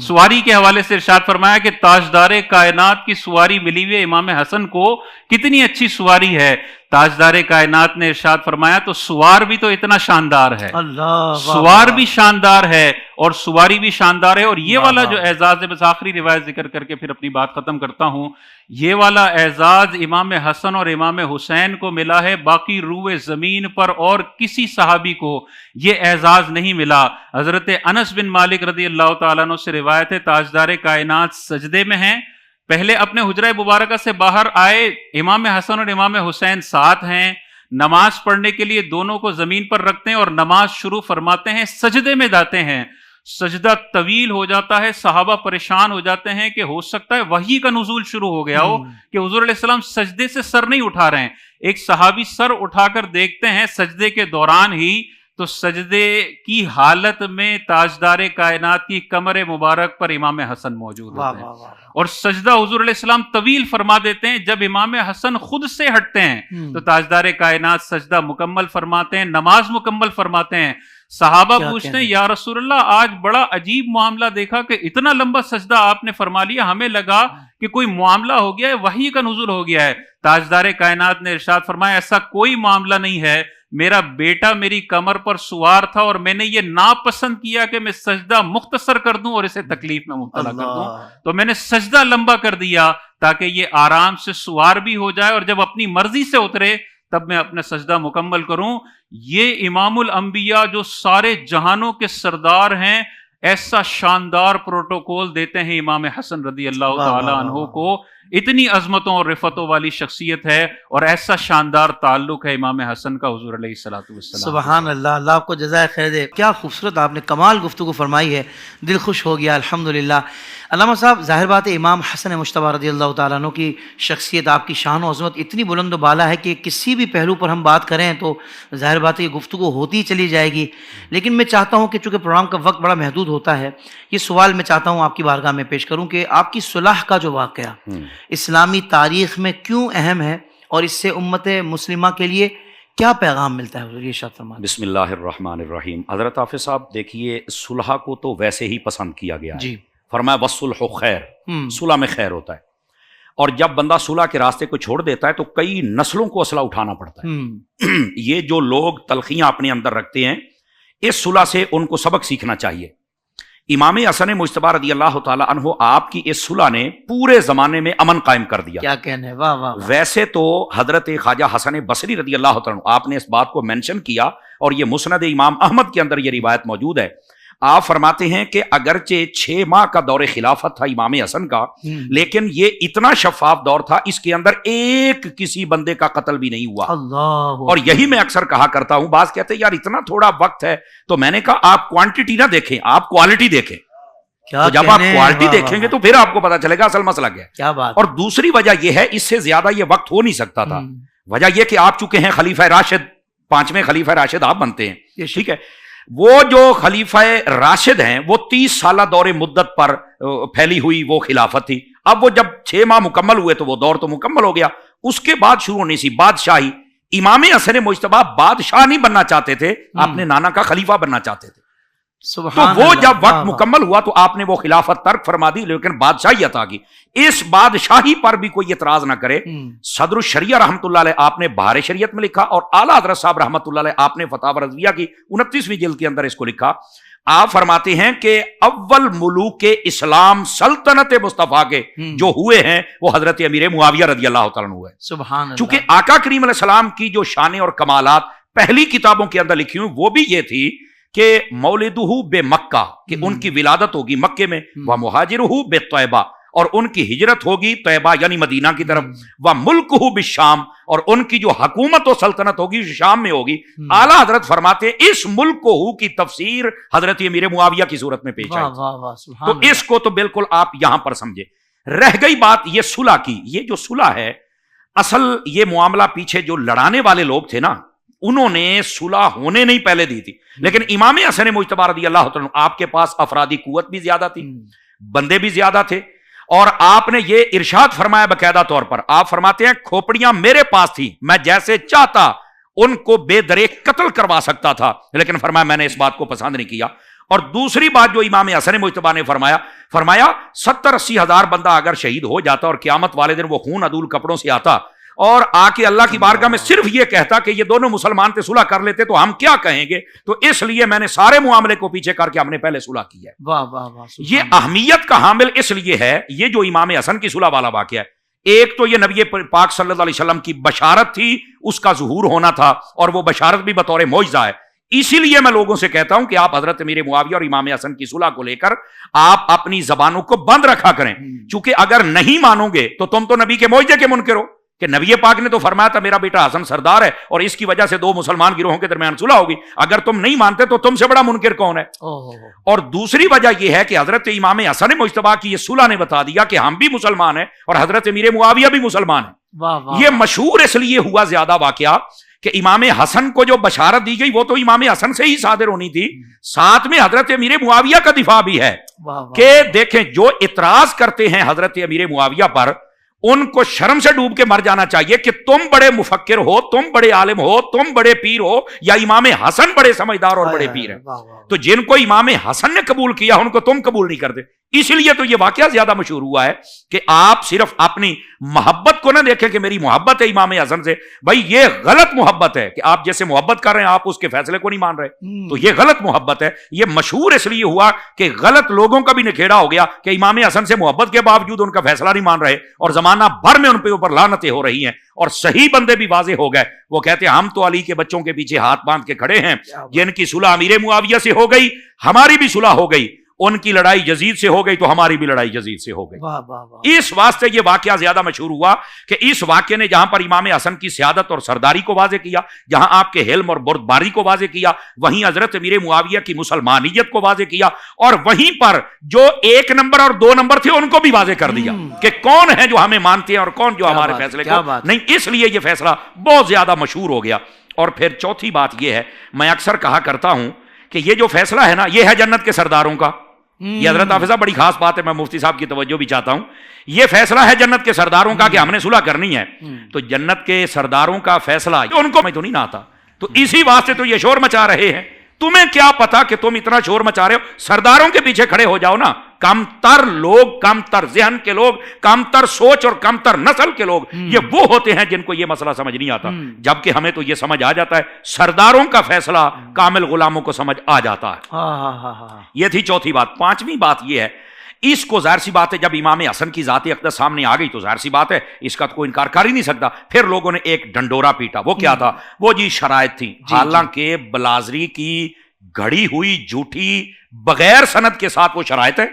Speaker 3: سواری کے حوالے سے ارشاد فرمایا کہ تاجدار کائنات کی سواری ملی ہوئی امام حسن کو، کتنی اچھی سواری ہے۔ تاجدار کائنات نے ارشاد فرمایا تو سوار بھی تو اتنا شاندار ہے، سوار بھی شاندار ہے اور سواری بھی شاندار ہے۔ اور یہ والا جو اعزاز ہے، بس آخری روایت ذکر کر کے پھر اپنی بات ختم کرتا ہوں، یہ والا اعزاز امام حسن اور امام حسین کو ملا ہے، باقی روئے زمین پر اور کسی صحابی کو یہ اعزاز نہیں ملا۔ حضرت انس بن مالک رضی اللہ تعالیٰ عنہ سے روایت ہے، تاجدار کائنات سجدے میں ہیں، پہلے اپنے حجرہ مبارکہ سے باہر آئے، امام حسن اور امام حسین ساتھ ہیں، نماز پڑھنے کے لیے دونوں کو زمین پر رکھتے ہیں اور نماز شروع فرماتے ہیں، سجدے میں جاتے ہیں، سجدہ طویل ہو جاتا ہے، صحابہ پریشان ہو جاتے ہیں کہ ہو سکتا ہے وحی کا نزول شروع ہو گیا ہو کہ حضور علیہ السلام سجدے سے سر نہیں اٹھا رہے ہیں۔ ایک صحابی سر اٹھا کر دیکھتے ہیں سجدے کے دوران ہی، تو سجدے کی حالت میں تاجدار کائنات کی کمر مبارک پر امام حسن موجود ہوتے ہیں اور سجدہ حضور علیہ السلام طویل فرما دیتے ہیں۔ جب امام حسن خود سے ہٹتے ہیں تو تاجدار کائنات سجدہ مکمل فرماتے ہیں، نماز مکمل فرماتے ہیں۔ صحابہ پوچھتے ہیں یا رسول اللہ آج بڑا عجیب معاملہ دیکھا کہ اتنا لمبا سجدہ آپ نے فرما لیا، ہمیں لگا کہ کوئی معاملہ ہو گیا ہے، وحی کا نزول ہو گیا ہے۔ تاجدار کائنات نے ارشاد فرمایا ایسا کوئی معاملہ نہیں ہے، میرا بیٹا میری کمر پر سوار تھا اور میں نے یہ ناپسند کیا کہ میں سجدہ مختصر کر دوں اور اسے تکلیف میں مبتلا کر دوں، تو میں نے سجدہ لمبا کر دیا تاکہ یہ آرام سے سوار بھی ہو جائے اور جب اپنی مرضی سے اترے تب میں اپنا سجدہ مکمل کروں۔ یہ امام الانبیاء جو سارے جہانوں کے سردار ہیں، ایسا شاندار پروٹوکول دیتے ہیں امام حسن رضی اللہ تعالی عنہ کو، اتنی عظمتوں اور رفتوں والی شخصیت ہے اور ایسا شاندار تعلق ہے امام حسن کا حضور علیہ الصلوۃ والسلام۔
Speaker 1: سبحان اللہ، اللہ آپ کو جزائے خیر دے۔ کیا خوبصورت آپ نے کمال گفتگو فرمائی ہے، دل خوش ہو گیا الحمدللہ۔ علامہ صاحب، ظاہر بات ہے امام حسن مجتبیٰ رضی اللہ تعالیٰ عنہ کی شخصیت، آپ کی شان و عظمت اتنی بلند و بالا ہے کہ کسی بھی پہلو پر ہم بات کریں تو ظاہر بات ہے یہ گفتگو ہوتی ہی چلی جائے گی، لیکن میں چاہتا ہوں کہ چونکہ پروگرام کا وقت بڑا محدود ہوتا ہے، یہ سوال میں چاہتا ہوں آپ کی بارگاہ میں پیش کروں کہ آپ کی صلح کا جو واقعہ اسلامی تاریخ میں کیوں اہم ہے اور اس سے امت مسلمہ کے لیے کیا پیغام ملتا ہے، حضور یہ ارشاد فرمائیں۔
Speaker 2: بسم اللہ الرحمن الرحیم۔ حضرت حافظ صاحب دیکھیے، صلح کو تو ویسے ہی پسند کیا گیا ہے،
Speaker 1: جی،
Speaker 2: فرمایا والصلح خیر، صلح میں خیر ہوتا ہے، اور جب بندہ صلح کے راستے کو چھوڑ دیتا ہے تو کئی نسلوں کو اسلحہ اٹھانا پڑتا ہے۔ یہ جو لوگ تلخیاں اپنے اندر رکھتے ہیں، اس صلح سے ان کو سبق سیکھنا چاہیے۔ امام حسن مجتبیٰ رضی اللہ تعالی عنہ، آپ کی اس صلح نے پورے زمانے میں امن قائم کر دیا۔
Speaker 1: کیا کہنے، واہ واہ۔
Speaker 2: ویسے تو حضرت خواجہ حسن بصری رضی اللہ تعالیٰ عنہ، آپ نے اس بات کو مینشن کیا اور یہ مسند امام احمد کے اندر یہ روایت موجود ہے۔ آپ فرماتے ہیں کہ اگرچہ 6 ماہ کا دور خلافت تھا امام حسن کا، لیکن یہ اتنا شفاف دور تھا، اس کے اندر ایک کسی بندے کا قتل بھی نہیں ہوا۔
Speaker 1: اللہ،
Speaker 2: اور یہی میں اکثر کہا کرتا ہوں، بعض کہتے ہیں یار اتنا تھوڑا وقت ہے، تو میں نے کہا آپ کوانٹٹی نہ دیکھیں، آپ کوالٹی دیکھیں۔ تو جب آپ کوالٹی دیکھیں گے تو پھر آپ کو پتا چلے گا اصل مسئلہ کیا ہے۔
Speaker 1: کیا بات۔
Speaker 2: اور دوسری وجہ یہ ہے، اس سے زیادہ یہ وقت ہو نہیں سکتا تھا۔ وجہ یہ کہ آپ چکے ہیں خلیفہ راشد، 5ویں خلیفہ راشد آپ بنتے ہیں، ٹھیک ہے۔ وہ جو خلیفہ راشد ہیں وہ 30 سالہ دور مدت پر پھیلی ہوئی وہ خلافت تھی۔ اب وہ جب 6 ماہ مکمل ہوئے تو وہ دور تو مکمل ہو گیا، اس کے بعد شروع ہونی سی بادشاہی۔ امام حسن مجتبیٰ بادشاہ نہیں بننا چاہتے تھے، اپنے نانا کا خلیفہ بننا چاہتے تھے۔ تو وہ جب وقت مکمل ہوا تو آپ نے وہ خلافت ترک فرما دی، لیکن بادشاہی عطا کی۔ اس بادشاہی پر بھی کوئی اعتراض نہ کرے۔ صدر الشریعہ رحمۃ اللہ علیہ آپ نے بہار شریعت میں لکھا، اور اعلیٰ حضرت صاحب رحمۃ اللہ علیہ آپ نے فتاوی رضویہ کی 29ویں جلد کے اندر اس کو لکھا۔ آپ فرماتے ہیں کہ اول ملوک اسلام سلطنت مصطفیٰ کے جو ہوئے ہیں وہ حضرت امیر معاویہ رضی اللہ تعالیٰ عنہ ہوئے۔
Speaker 1: سبحان اللہ۔
Speaker 2: چونکہ آقا کریم علیہ السلام کی جو شانیں اور کمالات پہلی کتابوں کے اندر لکھی ہوئی وہ بھی یہ تھی کہ مولدہ بے مکہ، کہ ان کی ولادت ہوگی مکے میں، ومہاجرہ بے طیبہ، اور ان کی ہجرت ہوگی طیبہ یعنی مدینہ کی طرف، وملکہ بالشام، اور ان کی جو حکومت و سلطنت ہوگی شام میں ہوگی۔ اعلیٰ حضرت فرماتے ہیں اس ملکہ کی تفسیر حضرت امیر معاویہ کی صورت میں پیش آئی، تو اس کو تو بالکل آپ یہاں پر سمجھے۔ رہ گئی بات یہ صلح کی، یہ جو صلح ہے، اصل یہ معاملہ پیچھے جو لڑانے والے لوگ تھے نا، انہوں نے صلح ہونے نہیں پہلے دی تھی، لیکن امام حسن مجتبیٰ رضی اللہ تعالیٰ عنہ آپ کے پاس افرادی قوت بھی زیادہ تھی، بندے بھی زیادہ تھے، اور آپ نے یہ ارشاد فرمایا باقاعدہ طور پر، آپ فرماتے ہیں کھوپڑیاں میرے پاس تھی، میں جیسے چاہتا ان کو بے درے قتل کروا سکتا تھا، لیکن فرمایا میں نے اس بات کو پسند نہیں کیا۔ اور دوسری بات جو امام حسن مجتبیٰ نے فرمایا 70-80 ہزار بندہ اگر شہید ہو جاتا اور قیامت والے دن وہ خون عدول کپڑوں سے آتا اور آ کے اللہ کی بارگاہ میں صرف یہ کہتا کہ یہ دونوں مسلمان تھے صلح کر لیتے تو ہم کیا کہیں گے؟ تو اس لیے میں نے سارے معاملے کو پیچھے کر کے ہم نے پہلے صلح کی ہے۔
Speaker 1: واہ واہ واہ،
Speaker 2: یہ اہمیت کا حامل اس لیے ہے، یہ جو امام حسن کی صلح والا واقعہ ہے، ایک تو یہ نبی پاک صلی اللہ علیہ وسلم کی بشارت تھی، اس کا ظہور ہونا تھا، اور وہ بشارت بھی بطور معجزہ ہے۔ اسی لیے میں لوگوں سے کہتا ہوں کہ آپ حضرت امیر معاویہ اور امام حسن کی صلح کو لے کر آپ اپنی زبانوں کو بند رکھا کریں، چونکہ اگر نہیں مانو گے تو تم تو نبی کے معجزے کے منکر ہو، کہ نبی پاک نے تو فرمایا تھا میرا بیٹا حسن سردار ہے اور اس کی وجہ سے دو مسلمان گروہوں کے درمیان صلح ہوگی، اگر تم نہیں مانتے تو تم سے بڑا منکر کون ہے؟ اور دوسری وجہ یہ ہے کہ حضرت امام حسن مجتبیٰ کی یہ صلح نے بتا دیا کہ ہم بھی مسلمان ہیں اور حضرت امیر معاویہ بھی مسلمان ہیں۔ یہ مشہور اس لیے ہوا زیادہ واقعہ کہ امام حسن کو جو بشارت دی گئی وہ تو امام حسن سے ہی صادر ہونی تھی، ساتھ میں حضرت امیر معاویہ کا دفاع بھی ہے کہ دیکھیں جو اعتراض کرتے ہیں حضرت امیر معاویہ پر ان کو شرم سے ڈوب کے مر جانا چاہیے کہ تم بڑے مفکر ہو، تم بڑے عالم ہو، تم بڑے پیر ہو، یا امام حسن بڑے سمجھدار اور بڑے پیر ہیں؟ تو جن کو امام حسن نے قبول کیا ان کو تم قبول نہیں کرتے۔ اس لیے تو یہ واقعہ زیادہ مشہور ہوا ہے کہ آپ صرف اپنی محبت کو نہ دیکھیں کہ میری محبت ہے امام حسن سے، بھائی یہ غلط محبت ہے کہ آپ جیسے محبت کر رہے ہیں آپ اس کے فیصلے کو نہیں مان رہے، تو یہ غلط محبت ہے۔ یہ مشہور اس لیے ہوا کہ غلط لوگوں کا بھی نکھیڑا ہو گیا کہ امام حسن سے محبت کے باوجود ان کا فیصلہ نہیں مان رہے، اور زمانہ بھر میں ان پہ اوپر لعنتیں ہو رہی ہیں، اور صحیح بندے بھی واضح ہو گئے، وہ کہتے ہیں ہم تو علی کے بچوں کے پیچھے ہاتھ باندھ کے کھڑے ہیں، جن کی صلح امیر معاویہ سے ہو گئی ہماری بھی صلح ہو گئی، ان کی لڑائی یزید سے ہو گئی تو ہماری بھی لڑائی یزید سے ہو گئی۔ اس واسطے یہ واقعہ زیادہ مشہور ہوا کہ اس واقعے نے جہاں پر امام حسن کی سیادت اور سرداری کو واضح کیا، جہاں آپ کے حلم اور بردباری کو واضح کیا، وہیں حضرت امیر معاویہ کی مسلمانیت کو واضح کیا، اور وہیں پر جو 1 نمبر اور 2 نمبر تھے ان کو بھی واضح کر دیا کہ کون ہے جو ہمیں مانتے ہیں اور کون جو ہمارے فیصلے کو نہیں۔ اس لیے یہ فیصلہ بہت زیادہ مشہور ہو گیا۔ اور پھر چوتھی بات یہ ہے، میں اکثر کہا کرتا ہوں کہ یہ جو فیصلہ ہے نا یہ ہے جنت کے سرداروں کا۔ یہ حضرت حافظہ بڑی خاص بات ہے، میں مفتی صاحب کی توجہ بھی چاہتا ہوں، یہ فیصلہ ہے جنت کے سرداروں کا کہ ہم نے صلح کرنی ہے، تو جنت کے سرداروں کا فیصلہ ان کو میں تو نہیں نہ آتا، تو اسی واسطے تو یہ شور مچا رہے ہیں۔ تمہیں کیا پتا کہ تم اتنا شور مچا رہے ہو؟ سرداروں کے پیچھے کھڑے ہو جاؤ نا۔ کم تر لوگ، کم تر ذہن کے لوگ، کم تر سوچ اور کم تر نسل کے لوگ یہ وہ ہوتے ہیں جن کو یہ مسئلہ سمجھ نہیں آتا، جبکہ ہمیں تو یہ سمجھ آ جاتا ہے، سرداروں کا فیصلہ کامل غلاموں کو سمجھ آ جاتا ہے۔ یہ تھی چوتھی بات۔ پانچویں بات یہ ہے، اس کو ظاہر سی بات ہے جب امام حسن کی ذات اقدس سامنے آ گئی تو ظاہر سی بات ہے اس کا تو کوئی انکار کر ہی نہیں سکتا۔ پھر لوگوں نے ایک ڈنڈورا پیٹا، وہ کیا تھا؟ وہ جی شرائط تھی، حالانکہ بلازری کی گھڑی ہوئی جھوٹی بغیر سند کے ساتھ وہ شرائط ہے،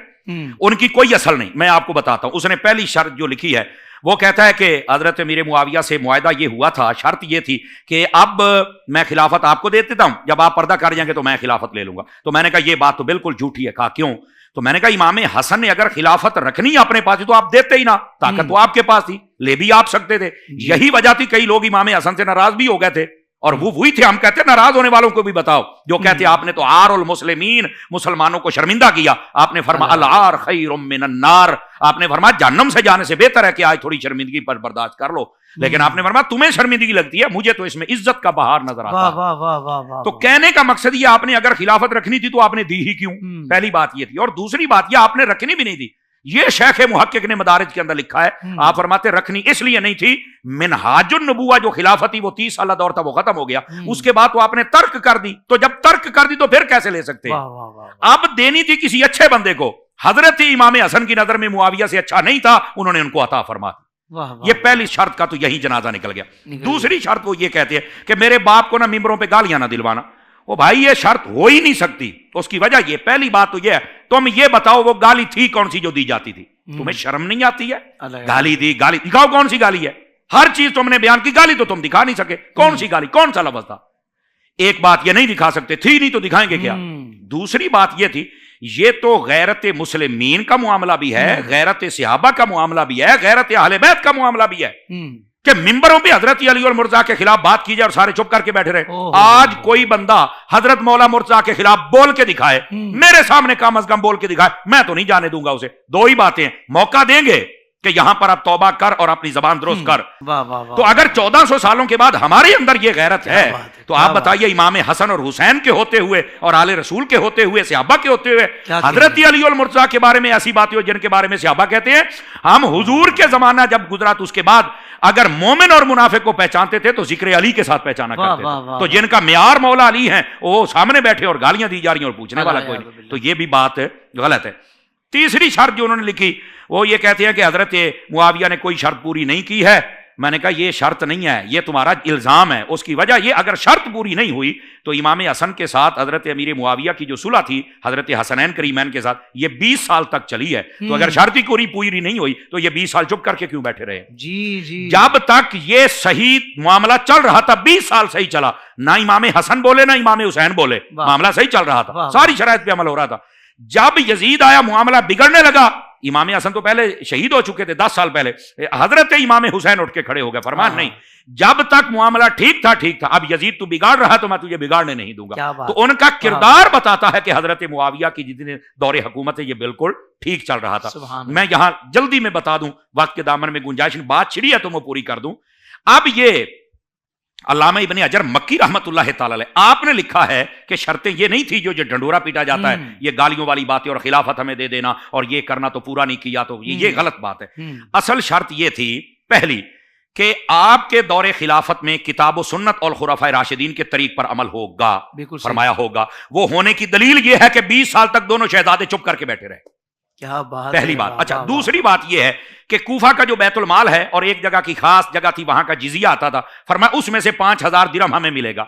Speaker 2: ان کی کوئی اصل نہیں۔ میں آپ کو بتاتا ہوں، اس نے پہلی شرط جو لکھی ہے وہ کہتا ہے کہ حضرت امیر معاویہ سے معاہدہ یہ ہوا تھا، شرط یہ تھی کہ اب میں خلافت آپ کو دے دیتا ہوں، جب آپ پردہ کر جائیں گے تو میں خلافت لے لوں گا۔ تو میں نے کہا یہ بات تو بالکل جھوٹی ہے۔ کہا کیوں؟ تو میں نے کہا امام حسن نے اگر خلافت رکھنی اپنے پاس تھی تو آپ دیتے ہی نا، طاقت تو آپ کے پاس تھی، لے بھی آپ سکتے تھے۔ یہی وجہ تھی کئی لوگ امام حسن سے ناراض بھی ہو گئے تھے، اور وہ وہی تھے، ہم کہتے ہیں ناراض ہونے والوں کو بھی بتاؤ جو کہتے ہیں آپ نے تو عار المسلمین، مسلمانوں کو شرمندہ کیا۔ آپ نے فرمایا العار خیر من النار، آپ نے فرمایا جہنم سے جانے سے بہتر ہے کہ آج تھوڑی شرمندگی پر برداشت کر لو، لیکن آپ نے فرمایا تمہیں شرمندگی لگتی ہے، مجھے تو اس میں عزت کا بہار نظر آتا ہے۔ تو کہنے کا مقصد یہ آپ نے اگر خلافت رکھنی تھی تو آپ نے دی ہی کیوں؟ پہلی بات یہ تھی۔ اور دوسری بات یہ آپ نے رکھنی بھی نہیں تھی، یہ شیخ محقق نے مدارج کے اندر لکھا ہے، آپ فرماتے رکھنی اس لیے نہیں تھی، منہاج النبوہ جو خلافت تھی وہ 30 سالہ دور تھا، وہ ختم ہو گیا، اس کے بعد تو آپ نے ترک کر دی، تو جب ترک کر دی تو پھر کیسے لے سکتے؟ اب دینی تھی کسی اچھے بندے کو، حضرت امام حسن کی نظر میں معاویہ سے اچھا نہیں تھا، انہوں نے ان کو عطا فرما دی۔ یہ پہلی شرط کا تو یہی جنازہ نکل گیا۔ دوسری شرط وہ یہ کہتے ہیں کہ میرے باپ کو نہ ممبروں پہ گالیاں نہ دلوانا۔ وہ بھائی یہ شرط ہو ہی نہیں سکتی، اس کی وجہ یہ، پہلی بات تو یہ ہے تم یہ بتاؤ وہ گالی تھی کون سی جو دی جاتی تھی؟ تمہیں شرم نہیں آتی ہے؟ گالی دی، گالی دکھاؤ کون سی گالی ہے؟ ہر چیز تم نے بیان کی، گالی تو تم دکھا نہیں سکے، کون سی گالی، کون سا لفظ تھا؟ ایک بات یہ نہیں دکھا سکتے تھی، نہیں تو دکھائیں گے کیا؟ دوسری بات یہ تھی یہ تو غیرت مسلمین کا معاملہ بھی ہے، غیرت صحابہ کا معاملہ بھی ہے، غیرت اہل بیت کا معاملہ بھی ہے کہ ممبروں پہ حضرت علی اور مرتضیٰ کے خلاف بات کی جائے اور سارے چپ کر کے بیٹھے رہے۔ آج کوئی بندہ حضرت مولا مرتضیٰ کے خلاف بول کے دکھائے، میرے سامنے کم از کم بول کے دکھائے، میں تو نہیں جانے دوں گا اسے۔ دو ہی باتیں، موقع دیں گے کہ یہاں پر اب توبہ کر اور اپنی زبان درست کر.
Speaker 1: واہ واہ واہ.
Speaker 2: تو اگر 1400 سالوں کے بعد ہمارے اندر یہ غیرت ہے تو آپ بتائیے امام حسن اور حسین کے ہوتے ہوئے اور آل رسول کے ہوتے ہوئے, صحابہ کے ہوتے ہوئے, حضرت علی المرتضیٰ کے بارے میں ایسی باتیں ہو جن کے بارے میں صحابہ کہتے ہیں ہم حضور کے زمانہ جب گزرا تو اس کے بعد اگر مومن اور منافق کو پہچانتے تھے تو ذکر علی کے ساتھ پہچانا کرتے تھے. تو جن کا معیار مولا علی ہیں وہ سامنے بیٹھے اور گالیاں دی جا رہی ہیں اور پوچھنے والا کوئی نہیں. تو یہ بھی بات غلط ہے. تیسری شرط جو انہوں نے لکھی وہ یہ کہتے ہیں کہ حضرت معاویہ نے کوئی شرط پوری نہیں کی ہے. میں نے کہا یہ شرط نہیں ہے, یہ تمہارا الزام ہے. اس کی وجہ یہ اگر شرط پوری نہیں ہوئی تو امام حسن کے ساتھ حضرت امیر معاویہ کی جو صلح تھی حضرت حسنین کریمین کے ساتھ یہ 20 سال تک چلی ہے. تو اگر شرط ہی پوری نہیں ہوئی تو یہ 20 سال چپ کر کے کیوں بیٹھے رہے؟
Speaker 1: جی
Speaker 2: جب تک یہ صحیح معاملہ چل رہا تھا 20 سال صحیح چلا, نہ امام حسن بولے نہ امام حسین بولے, معاملہ صحیح چل رہا تھا, ساری شرائط پہ عمل ہو رہا تھا. جب یزید آیا معاملہ بگڑنے لگا, امام حسن تو پہلے شہید ہو چکے تھے 10 سال پہلے, حضرت امام حسین اٹھ کے کھڑے ہو گئے, فرمان نہیں جب تک معاملہ ٹھیک تھا, اب یزید تو بگاڑ رہا تو میں تجھے بگاڑنے نہیں دوں گا. تو ان کا کردار بتاتا ہے کہ حضرت معاویہ کی جتنے دور حکومت ہے یہ بالکل ٹھیک چل رہا تھا. میں یہاں جلدی میں بتا دوں, وقت کے دامن میں گنجائش بات چھڑی ہے تو میں پوری کر دوں. اب یہ علامہ ابن حجر مکی رحمت اللہ تعالی علیہ آپ نے لکھا ہے کہ شرطیں یہ نہیں تھی جو ڈنڈورا پیٹا جاتا ہے, یہ گالیوں والی باتیں اور خلافت ہمیں دے دینا اور یہ کرنا تو پورا نہیں کیا تو یہ غلط بات ہے. اصل شرط یہ تھی پہلی کہ آپ کے دور خلافت میں کتاب و سنت اور خلفائے راشدین کے طریق پر عمل ہوگا, فرمایا ہوگا. وہ ہونے کی دلیل یہ ہے کہ 20 سال تک دونوں شہزادے چپ کر کے بیٹھے رہے. کیا بات, پہلی بات. اچھا, دوسری بات یہ ہے کہ کوفہ کا جو بیت المال ہے اور ایک جگہ کی خاص جگہ تھی وہاں کا جزیہ آتا تھا, فرمایا اس میں سے 5000 درہم ہمیں ملے گا.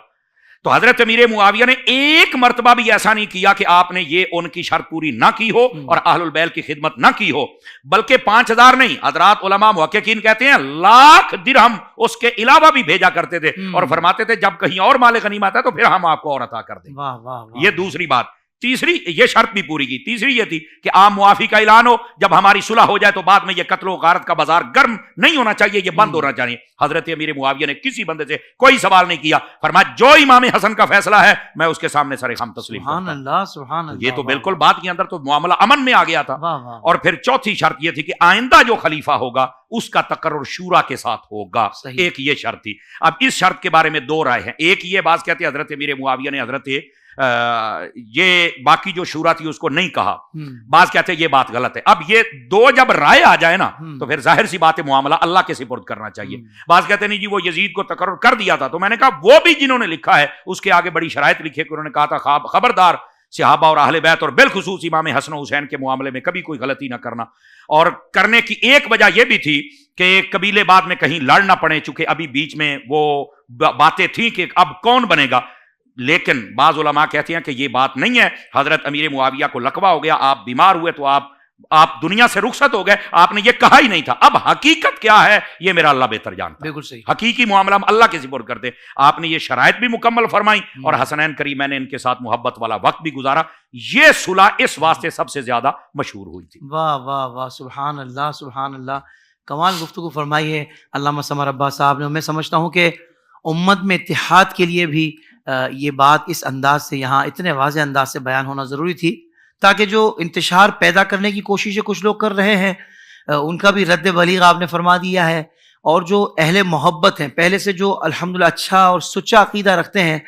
Speaker 2: تو حضرت امیر معاویہ نے ایک مرتبہ بھی ایسا نہیں کیا کہ آپ نے یہ ان کی شرط پوری نہ کی ہو اور اہل البیت کی خدمت نہ کی ہو, بلکہ 5000 نہیں, حضرات علماء محققین کہتے ہیں لاکھ درہم اس کے علاوہ بھی بھیجا کرتے تھے اور فرماتے تھے جب کہیں اور مال غنیمت ہے تو پھر ہم آپ کو اور عطا کر دیں. یہ دوسری بات. تیسری یہ شرط بھی پوری کی. تیسری یہ تھی کہ عام معافی کا اعلان ہو, جب ہماری صلح ہو جائے تو بعد میں یہ قتل و غارت کا بازار گرم نہیں ہونا چاہیے, یہ بند ہونا چاہیے. حضرت امیر معاویہ نے کسی بندے سے کوئی سوال نہیں کیا, فرمایا جو امام حسن کا فیصلہ ہے میں اس کے سامنے سر خم تسلیم کرتا ہوں. سبحان اللہ, سبحان اللہ. یہ تو بالکل بات کے اندر تو معاملہ امن میں آ گیا تھا. اور پھر چوتھی شرط یہ تھی کہ آئندہ جو خلیفہ ہوگا اس کا تقرر شورا کے ساتھ ہوگا. ایک یہ شرط تھی. اب اس شرط کے بارے میں دو رائے ہیں. ایک یہ بات کہتے ہیں حضرت امیر معاویہ نے حضرت یہ باقی جو شورا تھی اس کو نہیں کہا, بعض کہتے ہیں یہ بات غلط ہے. اب یہ دو جب رائے آ جائے نا تو پھر ظاہر سی بات ہے معاملہ اللہ کے سپرد کرنا چاہیے. بعض کہتے ہیں نہیں جی وہ یزید کو تقرر کر دیا تھا. تو میں نے کہا وہ بھی جنہوں نے لکھا ہے اس کے آگے بڑی شرائط لکھی ہے کہ انہوں نے کہا تھا خبردار صحابہ اور اہل بیت اور بالخصوص امام حسن و حسین کے معاملے میں کبھی کوئی غلطی نہ کرنا. اور کرنے کی ایک وجہ یہ بھی تھی کہ قبیلے بعد میں کہیں لڑ نہ پڑے, چونکہ ابھی بیچ میں وہ باتیں تھیں کہ اب کون بنے گا. لیکن بعض علماء کہتے ہیں کہ یہ بات نہیں ہے. حضرت امیر معاویہ کو لقوہ ہو گیا, آپ بیمار ہوئے تو آپ دنیا سے رخصت ہو گئے, آپ نے یہ کہا ہی نہیں تھا. اب حقیقت کیا ہے یہ میرا اللہ بہتر جانتا. بالکل صحیح. حقیقی معاملہ ہم اللہ کے سپرد کرتے. آپ نے یہ شرائط بھی مکمل فرمائی اور حسنین کریمین نے ان کے ساتھ محبت والا وقت بھی گزارا. یہ صلح اس واسطے سب سے زیادہ مشہور ہوئی تھی. واہ واہ واہ, سبحان اللہ, سبحان اللہ. کمال گفتگو فرمائی ہے علامہ سمر عباس صاحب نے. میں سمجھتا ہوں کہ امت میں اتحاد کے لیے بھی یہ بات اس انداز سے یہاں اتنے واضح انداز سے بیان ہونا ضروری تھی, تاکہ جو انتشار پیدا کرنے کی کوششیں کچھ لوگ کر رہے ہیں ان کا بھی رد بلیغ آپ نے فرما دیا ہے. اور جو اہل محبت ہیں پہلے سے جو الحمدللہ اچھا اور سچا عقیدہ رکھتے ہیں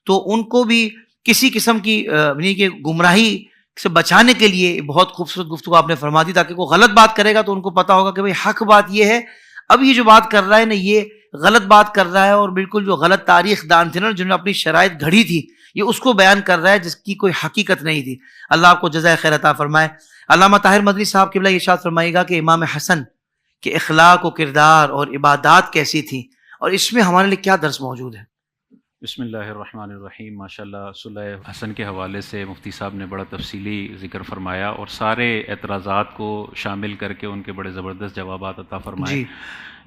Speaker 2: تو ان کو بھی کسی قسم کی یعنی کہ گمراہی سے بچانے کے لیے بہت خوبصورت گفتگو آپ نے فرما دی, تاکہ کوئی غلط بات کرے گا تو ان کو پتا ہوگا کہ بھئی حق بات یہ ہے. اب یہ جو بات کر رہا ہے نا یہ غلط بات کر رہا ہے, اور بالکل جو غلط تاریخ دان تھے نا جنہوں نے اپنی شرائط گھڑی تھی یہ اس کو بیان کر رہا ہے جس کی کوئی حقیقت نہیں تھی. اللہ آپ کو جزائے خیر عطا فرمائے. علامہ طاہر مدنی صاحب قبلہ ارشاد فرمائے گا کہ امام حسن کے اخلاق و کردار اور عبادات کیسی تھیں, اور اس میں ہمارے لیے کیا درس موجود ہے.
Speaker 3: بسم اللہ الرحمن الرحیم. ماشاءاللہ صلح حسن کے حوالے سے مفتی صاحب نے بڑا تفصیلی ذکر فرمایا اور سارے اعتراضات کو شامل کر کے ان کے بڑے زبردست جوابات عطا فرمائے. جی.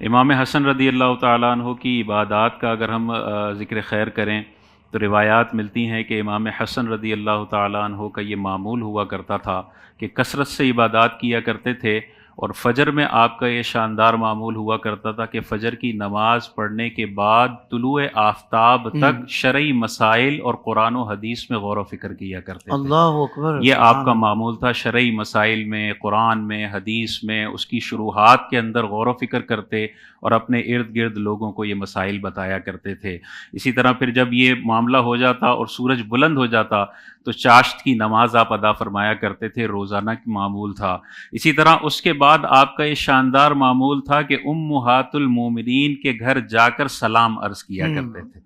Speaker 3: امام حسن رضی اللہ تعالیٰ عنہ کی عبادات کا اگر ہم ذکر خیر کریں تو روایات ملتی ہیں کہ امام حسن رضی اللہ تعالیٰ عنہ کا یہ معمول ہوا کرتا تھا کہ کثرت سے عبادات کیا کرتے تھے اور فجر میں آپ کا یہ شاندار معمول ہوا کرتا تھا کہ فجر کی نماز پڑھنے کے بعد طلوع آفتاب تک شرعی مسائل اور قرآن و حدیث میں غور و فکر کیا کرتے تھے.
Speaker 1: اللہ اکبر.
Speaker 3: یہ آپ کا معمول تھا. شرعی مسائل میں، قرآن میں، حدیث میں، اس کی شروحات کے اندر غور و فکر کرتے اور اپنے ارد گرد لوگوں کو یہ مسائل بتایا کرتے تھے. اسی طرح پھر جب یہ معاملہ ہو جاتا اور سورج بلند ہو جاتا تو چاشت کی نماز آپ ادا فرمایا کرتے تھے، روزانہ کی معمول تھا. اسی طرح اس کے بعد آپ کا یہ شاندار معمول تھا کہ امہات المومنین کے گھر جا کر سلام عرض کیا کرتے تھے.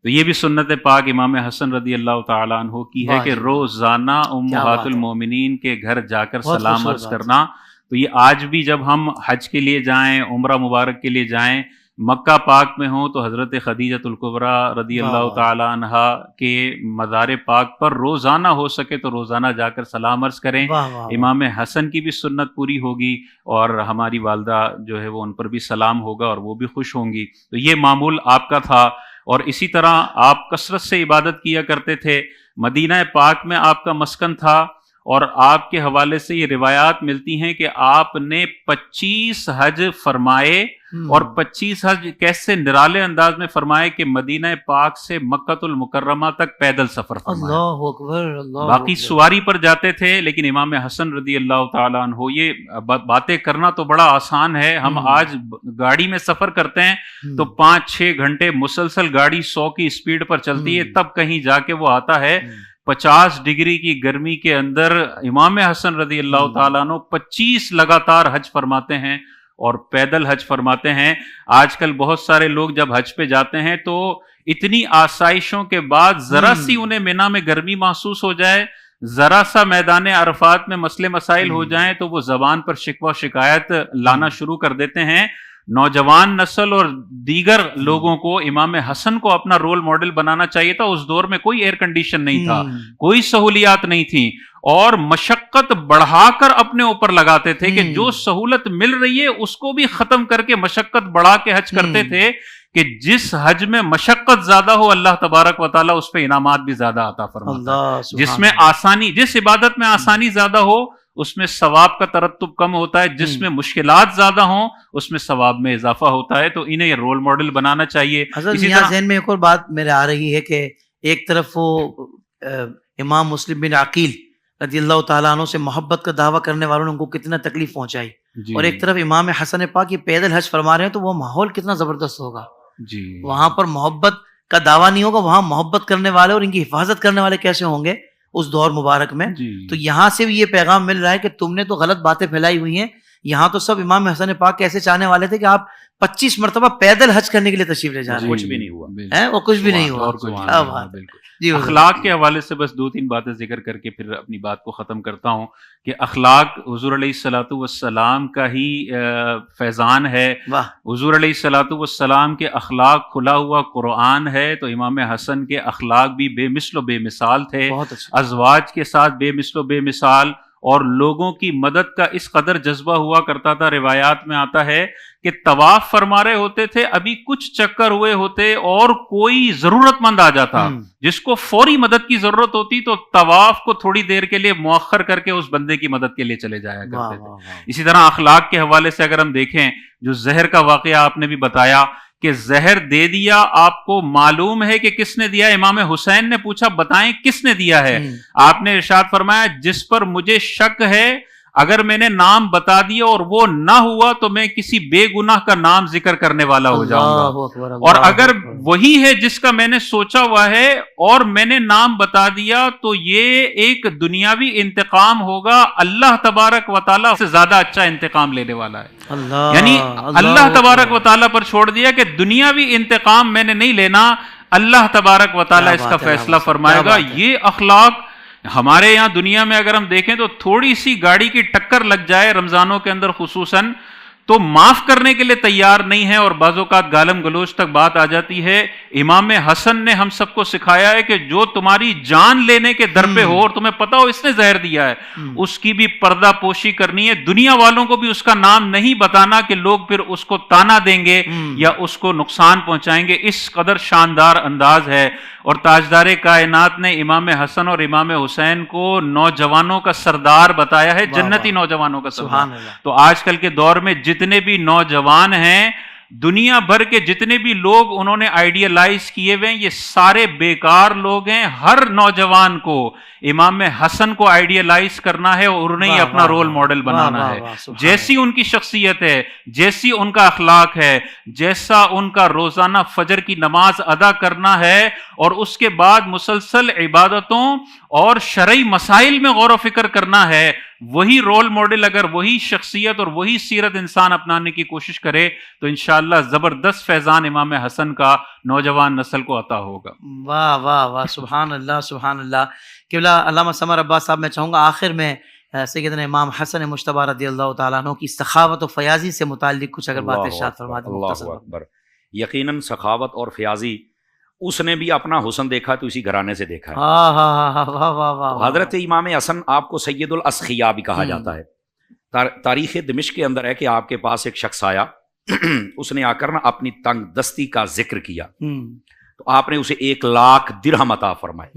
Speaker 3: تو یہ بھی سنت پاک امام حسن رضی اللہ تعالیٰ عنہ کی ہے کہ روزانہ امہات المومنین کے گھر جا کر سلام عرض کرنا. تو یہ آج بھی جب ہم حج کے لیے جائیں، عمرہ مبارک کے لیے جائیں، مکہ پاک میں ہوں تو حضرت خدیجۃ الکبریٰ رضی اللہ تعالیٰ عنہا کے مزار پاک پر روزانہ ہو سکے تو روزانہ جا کر سلام عرض کریں. امام حسن کی بھی سنت پوری ہوگی اور ہماری والدہ جو ہے وہ ان پر بھی سلام ہوگا اور وہ بھی خوش ہوں گی. تو یہ معمول آپ کا تھا. اور اسی طرح آپ کثرت سے عبادت کیا کرتے تھے. مدینہ پاک میں آپ کا مسکن تھا اور آپ کے حوالے سے یہ روایات ملتی ہیں کہ آپ نے 25 حج فرمائے اور 25 حج کیسے نرالے انداز میں فرمائے کہ مدینہ پاک سے مکہ المکرمہ تک پیدل سفر فرمایا.
Speaker 1: اللہ اکبر. اللہ
Speaker 3: باقی سواری پر جاتے تھے لیکن امام حسن رضی اللہ تعالیٰ عنہ یہ باتیں کرنا تو بڑا آسان ہے. ہم آج گاڑی میں سفر کرتے ہیں تو 5-6 گھنٹے مسلسل گاڑی 100 کی اسپیڈ پر چلتی ہے، تب کہیں جا کے وہ آتا ہے 50 ڈگری کی گرمی کے اندر امام حسن رضی اللہ تعالیٰ عنہ 25 لگاتار حج فرماتے ہیں اور پیدل حج فرماتے ہیں. آج کل بہت سارے لوگ جب حج پہ جاتے ہیں تو اتنی آسائشوں کے بعد ذرا سی انہیں مینا میں گرمی محسوس ہو جائے، ذرا سا میدان عرفات میں مسئلے مسائل ہو جائیں تو وہ زبان پر شکوہ شکایت لانا شروع کر دیتے ہیں. نوجوان نسل اور دیگر لوگوں کو امام حسن کو اپنا رول ماڈل بنانا چاہیے تھا. اس دور میں کوئی ایئر کنڈیشن نہیں تھا، کوئی سہولیات نہیں تھیں اور مشقت بڑھا کر اپنے اوپر لگاتے تھے کہ جو سہولت مل رہی ہے اس کو بھی ختم کر کے مشقت بڑھا کے حج کرتے تھے کہ جس حج میں مشقت زیادہ ہو اللہ تبارک و تعالیٰ اس پہ انعامات بھی زیادہ عطا فرماتا ہے. جس میں آسانی، جس عبادت میں آسانی زیادہ ہو اس میں ثواب کا ترتب کم ہوتا ہے، جس میں مشکلات زیادہ ہوں اس میں ثواب میں اضافہ ہوتا ہے. تو انہیں رول ماڈل بنانا چاہیے.
Speaker 1: حضرت یہاں ذہن میں ایک اور بات میرے آ رہی ہے کہ ایک طرف وہ امام مسلم بن عقیل رضی اللہ تعالیٰ عنہ سے محبت کا دعویٰ کرنے والوں نے ان کو کتنا تکلیف پہنچائی، اور ایک طرف امام حسن پاک یہ پیدل حج فرما رہے ہیں، تو وہ ماحول کتنا زبردست ہوگا. وہاں پر محبت کا دعویٰ نہیں ہوگا، وہاں محبت کرنے والے اور ان کی حفاظت کرنے والے کیسے ہوں گے اس دور مبارک میں. تو یہاں سے بھی یہ پیغام مل رہا ہے کہ تم نے تو غلط باتیں پھیلائی ہوئی ہیں. یہاں تو سب امام حسن پاک کے ایسے چاہنے والے تھے کہ آپ 25 مرتبہ پیدل حج کرنے کے لیے تشریف لے جا رہے ہیں.
Speaker 2: کچھ بھی نہیں ہوا
Speaker 1: اور کچھ بھی نہیں ہوا.
Speaker 3: اخلاق کے حوالے سے بس 2-3 باتیں ذکر کر کے پھر اپنی بات کو ختم کرتا ہوں کہ اخلاق حضور علیہ الصلوۃ والسلام کا ہی فیضان ہے. حضور علیہ الصلوۃ والسلام کے اخلاق کھلا ہوا قرآن ہے، تو امام حسن کے اخلاق بھی بے مثل و بے مثال تھے. ازواج کے ساتھ بے مثل و بے مثال اور لوگوں کی مدد کا اس قدر جذبہ ہوا کرتا تھا. روایات میں آتا ہے کہ طواف فرما رہے ہوتے تھے، ابھی کچھ چکر ہوئے ہوتے اور کوئی ضرورت مند آ جاتا جس کو فوری مدد کی ضرورت ہوتی تو طواف کو تھوڑی دیر کے لیے مؤخر کر کے اس بندے کی مدد کے لیے چلے جایا کرتے تھے. اسی طرح اخلاق کے حوالے سے اگر ہم دیکھیں، جو زہر کا واقعہ آپ نے بھی بتایا کہ زہر دے دیا، آپ کو معلوم ہے کہ کس نے دیا؟ امام حسین نے پوچھا بتائیں کس نے دیا ہے؟ آپ نے ارشاد فرمایا جس پر مجھے شک ہے اگر میں نے نام بتا دیا اور وہ نہ ہوا تو میں کسی بے گناہ کا نام ذکر کرنے والا ہو جاؤں گا، اور اگر وہی ہے جس کا میں نے سوچا ہوا ہے اور میں نے نام بتا دیا تو یہ ایک دنیاوی انتقام ہوگا، اللہ تبارک و تعالیٰ سے زیادہ اچھا انتقام لینے والا ہے. یعنی اللہ تبارک و تعالیٰ پر چھوڑ دیا کہ دنیاوی انتقام میں نے نہیں لینا، اللہ تبارک و تعالیٰ اس کا فیصلہ فرمائے گا. یہ اخلاق ہمارے یہاں دنیا میں اگر ہم دیکھیں تو تھوڑی سی گاڑی کی ٹکر لگ جائے رمضانوں کے اندر خصوصاً تو معاف کرنے کے لیے تیار نہیں ہے، اور بعض اوقات گالم گلوچ تک بات آ جاتی ہے۔ امام حسن نے ہم سب کو سکھایا ہے کہ جو تمہاری جان لینے کے در پہ ہو اور تمہیں پتا ہو اس نے زہر دیا ہے، اس کی بھی پردہ پوشی کرنی ہے، دنیا والوں کو بھی اس کا نام نہیں بتانا کہ لوگ پھر اس کو تانا دیں گے یا اس کو نقصان پہنچائیں گے۔ اس قدر شاندار انداز ہے، اور تاجدار کائنات نے امام حسن اور امام حسین کو نوجوانوں کا سردار بتایا ہے، جنتی نوجوانوں کا سردار۔ تو آج کل کے دور میں جتنے بھی نوجوان ہیں، دنیا بھر کے جتنے بھی لوگ انہوں نے آئیڈیالائز کیے ہوئے ہیں، یہ سارے بیکار لوگ ہیں۔ ہر نوجوان کو امام حسن کو آئیڈیالائز کرنا ہے اور انہیں اپنا رول ماڈل بنانا ہے۔ جیسی ان کی شخصیت ہے، جیسی ان کا اخلاق ہے، جیسا ان کا روزانہ فجر کی نماز ادا کرنا ہے، اور اس کے بعد مسلسل عبادتوں اور شرعی مسائل میں غور و فکر کرنا ہے، وہی رول ماڈل اگر وہی شخصیت اور وہی سیرت انسان اپنانے کی کوشش کرے تو انشاءاللہ زبردست فیضان امام حسن کا نوجوان نسل کو عطا ہوگا۔
Speaker 1: واہ واہ واہ، سبحان اللہ سبحان اللہ۔ قبلہ علامہ سمر عباس صاحب، میں چاہوں گا آخر میں سیدنا امام حسن مجتبی رضی اللہ تعالیٰ عنہ کی سخاوت و فیاضی سے متعلق کچھ اگر بات ارشاد فرما دیں۔
Speaker 2: اللہ اکبر۔ یقیناً سخاوت اور فیاضی اس نے بھی اپنا حسن دیکھا تو اسی گھرانے سے دیکھا ہے۔ حضرت امام حسن آپ کو سید الاسخیاء بھی کہا جاتا ہے۔ تاریخ دمشق کے اندر ہے کہ آپ کے پاس ایک شخص آیا، اس نے آ کر نا اپنی تنگ دستی کا ذکر کیا، تو آپ نے اسے 1,00,000 درہم عطا فرمائے۔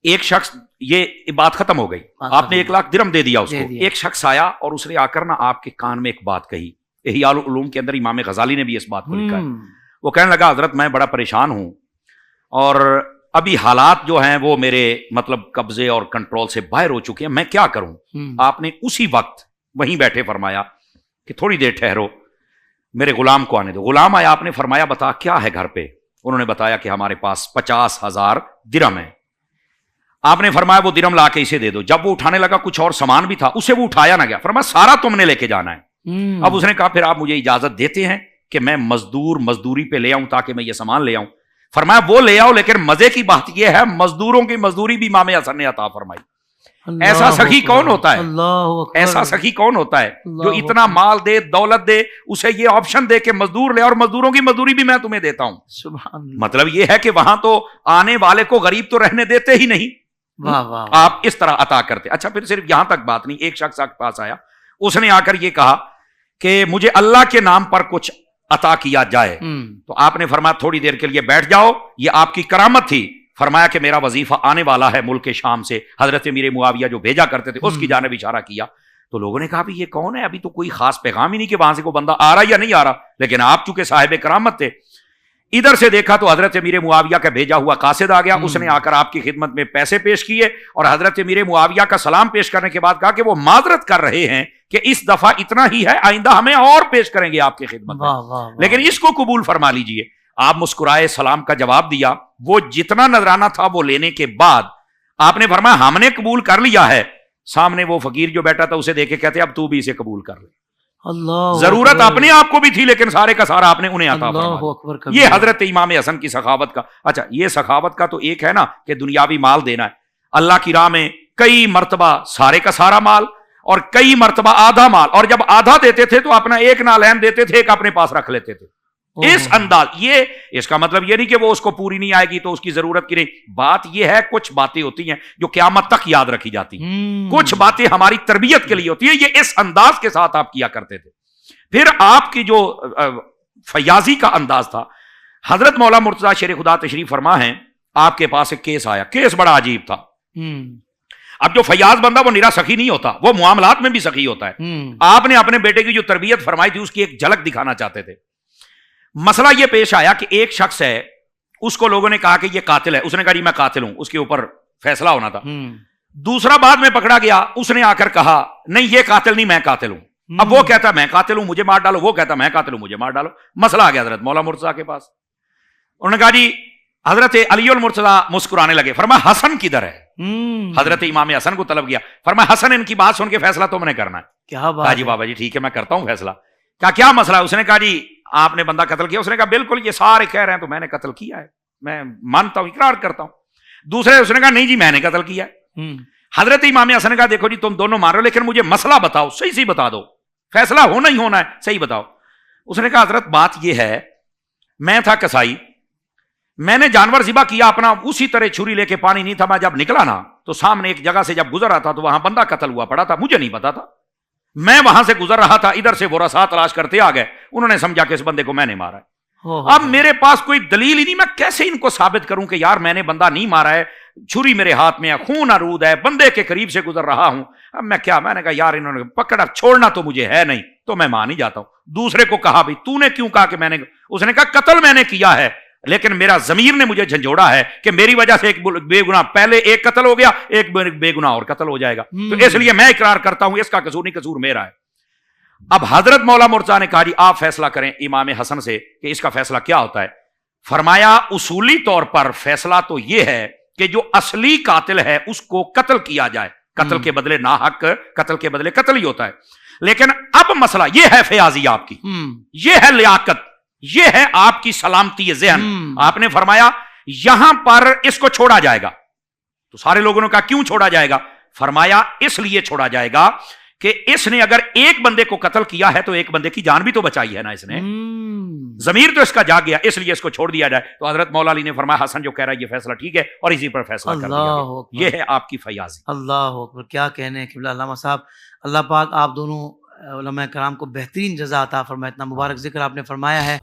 Speaker 2: ایک شخص، یہ بات ختم ہو گئی، آپ نے 1,00,000 درہم دے دیا اس کو۔ ایک شخص آیا اور اس نے آ کر نا آپ کے کان میں ایک بات کہی۔ احیاء العلوم کے اندر امام غزالی نے بھی اس بات کو لکھا ہے۔ وہ کہنے لگا حضرت میں بڑا پریشان ہوں اور ابھی حالات جو ہیں وہ میرے مطلب قبضے اور کنٹرول سے باہر ہو چکے ہیں، میں کیا کروں؟ آپ نے اسی وقت وہیں بیٹھے فرمایا کہ تھوڑی دیر ٹھہرو، میرے غلام کو آنے دو۔ غلام آیا، آپ نے فرمایا بتا کیا ہے گھر پہ؟ انہوں نے بتایا کہ ہمارے پاس 50,000 درہم ہیں۔ آپ نے فرمایا وہ درہم لا کے اسے دے دو۔ جب وہ اٹھانے لگا کچھ اور سامان بھی تھا، اسے وہ اٹھایا نہ گیا، فرمایا سارا تم نے لے کے جانا ہے۔ اب اس نے کہا پھر آپ مجھے اجازت دیتے ہیں کہ میں مزدوری پہ لے آؤں تاکہ میں یہ سامان لے آؤں؟ فرمایا وہ لے آؤ، لیکن مزے کی بات یہ ہے مزدوروں کی مزدوری بھی امام حسن نے عطا فرمائی۔ ایسا سخی کون ہوتا ہے؟ ایسا سخی کون ہوتا ہے جو اتنا مال دے، دولت دے، اسے یہ آپشن دے کہ مزدور لے اور مزدوروں کی مزدوری بھی میں تمہیں دیتا ہوں۔ مطلب یہ ہے کہ وہاں تو آنے والے کو غریب تو رہنے دیتے ہی نہیں، آپ اس طرح عطا کرتے۔ اچھا پھر صرف یہاں تک بات نہیں، ایک شخص آپ کے پاس آیا، اس نے آ کر یہ کہا کہ مجھے اللہ کے نام پر کچھ عطا کیا جائے، تو آپ نے فرمایا تھوڑی دیر کے لیے بیٹھ جاؤ، یہ آپ کی کرامت تھی۔ فرمایا کہ میرا وظیفہ آنے والا ہے ملک شام سے، حضرت امیر معاویہ جو بھیجا کرتے تھے اس کی جانب اشارہ کیا۔ تو لوگوں نے کہا بھی یہ کون ہے؟ ابھی تو کوئی خاص پیغام ہی نہیں کہ وہاں سے کوئی بندہ آ رہا یا نہیں آ رہا، لیکن آپ چونکہ صاحب کرامت تھے، ادھر سے دیکھا تو حضرت امیر معاویہ کا بھیجا ہوا قاصد آ گیا، اس نے آ کر آپ کی خدمت میں پیسے پیش کیے اور حضرت امیر معاویہ کا سلام پیش کرنے کے بعد کہا کہ وہ معذرت کر رہے ہیں کہ اس دفعہ اتنا ہی ہے، آئندہ ہمیں اور پیش کریں گے آپ کی خدمت میں، لیکن اس کو قبول فرما لیجئے۔ آپ مسکرائے، سلام کا جواب دیا، وہ جتنا نذرانہ تھا وہ لینے کے بعد آپ نے فرمایا ہم نے قبول کر لیا ہے۔ سامنے وہ فقیر جو بیٹھا تھا اسے دیکھ کے کہتے اب تو بھی اسے قبول کر لے۔ ضرورت اپنے آپ کو بھی تھی لیکن سارے کا سارا آپ نے انہیں عطا فرمایا۔ یہ حضرت امام حسن کی سخاوت کا۔ اچھا یہ سخاوت کا تو ایک ہے نا کہ دنیاوی مال دینا ہے، اللہ کی راہ میں کئی مرتبہ سارے کا سارا مال اور کئی مرتبہ آدھا مال، اور جب آدھا دیتے تھے تو اپنا ایک نالین دیتے تھے، ایک اپنے پاس رکھ لیتے تھے۔ اس انداز، یہ اس کا مطلب یہ نہیں کہ وہ اس کو پوری نہیں آئے گی تو اس کی ضرورت کی نہیں، بات یہ ہے کچھ باتیں ہوتی ہیں جو قیامت تک یاد رکھی جاتی ہیں، کچھ باتیں ہماری تربیت کے لیے ہوتی ہیں، یہ اس انداز کے ساتھ آپ کیا کرتے تھے۔ پھر آپ کی جو فیاضی کا انداز تھا، حضرت مولا مرتضیٰ شیر خدا تشریف فرما ہیں، آپ کے پاس ایک کیس آیا، کیس بڑا عجیب تھا۔ اب جو فیاض بندہ وہ نرا سخی نہیں ہوتا، وہ معاملات میں بھی سخی ہوتا ہے۔ آپ نے اپنے بیٹے کی جو تربیت فرمائی تھی اس کی ایک جھلک دکھانا چاہتے تھے۔ مسئلہ یہ پیش آیا کہ ایک شخص ہے، اس کو لوگوں نے کہا کہ یہ قاتل ہے، اس نے کہا جی میں قاتل ہوں، اس کے اوپر فیصلہ ہونا تھا۔ دوسرا بعد میں پکڑا گیا، اس نے آ کر کہا نہیں یہ قاتل نہیں، میں قاتل ہوں۔ اب وہ کہتا میں قاتل ہوں مجھے مار ڈالو، وہ کہتا میں قاتل ہوں مجھے مار ڈالو۔ مسئلہ آ گیا حضرت مولا مرتضیٰ کے پاس۔ انہوں نے کہا جی حضرت علی المرتضیٰ مسکرانے لگے، فرمایا حسن کدھر ہے؟ حضرت امام حسن کو طلب کیا، فرمایا حسن ان کی بات سن کے فیصلہ تم نے کرنا ہے۔
Speaker 1: کیا بات
Speaker 2: کہا جی بابا جی ٹھیک ہے میں کرتا ہوں فیصلہ۔ کہا کیا مسئلہ ہے؟ اس نے کہا جی آپ نے بندہ قتل کیا۔ اس نے کہا بالکل یہ سارے کہہ رہے ہیں تو میں نے قتل کیا ہے، میں مانتا ہوں، اقرار کرتا ہوں۔ دوسرے اس نے کہا نہیں جی میں نے قتل کیا ہے۔ حضرت امام حسن نے کہا دیکھو جی تم دونوں مارو لیکن مجھے مسئلہ بتاؤ، صحیح بتا دو۔ فیصلہ ہونا ہی ہونا ہے, صحیح بتاؤ. اس نے کہا حضرت بات یہ ہے, میں تھا کسائی, میں نے جانور ذبح کیا اپنا, اسی طرح چھری لے کے پانی نہیں تھا, میں جب نکلا نا تو سامنے ایک جگہ سے جب گزر رہا تھا تو وہاں بندہ قتل ہوا پڑا تھا, مجھے نہیں پتا تھا, میں وہاں سے گزر رہا تھا, ادھر سے ورثاء تلاش کرتے آ گئے, انہوں نے سمجھا کہ اس بندے کو میں نے مارا ہے. اب میرے پاس کوئی دلیل ہی نہیں, میں کیسے ان کو ثابت کروں کہ یار میں نے بندہ نہیں مارا ہے, چھری میرے ہاتھ میں ہے, خون آلود ہے, بندے کے قریب سے گزر رہا ہوں. اب میں کیا, میں نے کہا یار انہوں نے پکڑا, چھوڑنا تو مجھے ہے نہیں, تو میں مان ہی جاتا ہوں. دوسرے کو کہا بھی تو نے کیوں کہا کہ میں نے, اس نے کہا قتل میں نے کیا ہے, لیکن میرا ضمیر نے مجھے جھنجھوڑا ہے کہ میری وجہ سے ایک بے گناہ, پہلے ایک قتل ہو گیا, ایک بے گناہ اور قتل ہو جائے گا, تو اس لیے میں اقرار کرتا ہوں اس کا قصور نہیں, قصور میرا ہے. اب حضرت مولا مرتضیٰ نے کہا جی آپ فیصلہ کریں امام حسن سے کہ اس کا فیصلہ کیا ہوتا ہے. فرمایا اصولی طور پر فیصلہ تو یہ ہے کہ جو اصلی قاتل ہے اس کو قتل کیا جائے, قتل کے بدلے ناحق, قتل کے بدلے قتل ہی ہوتا ہے. لیکن اب مسئلہ یہ ہے فیاضی آپ کی, یہ ہے لیاقت, یہ ہے آپ کی سلامتی ذہن. آپ نے فرمایا یہاں پر اس کو چھوڑا جائے گا, تو سارے لوگوں نے کہا کیوں چھوڑا جائے گا؟ فرمایا اس لیے چھوڑا جائے گا کہ اس نے اگر ایک بندے کو قتل کیا ہے تو ایک بندے کی جان بھی تو بچائی ہے نا, اس نے ضمیر تو اس کا جاگ گیا, اس لیے اس کو چھوڑ دیا جائے. تو حضرت مولا علی نے فرمایا حسن جو کہہ رہا ہے یہ فیصلہ ٹھیک ہے, اور اسی پر فیصلہ کر دیا. یہ ہے آپ کی فیاضی.
Speaker 1: اللہ اکبر, کیا کہنے ہیں قبلہ علامہ صاحب, اللہ پاک آپ دونوں علماء کرام کو بہترین جزا عطا فرمائے. اتنا مبارک ذکر آپ نے فرمایا ہے.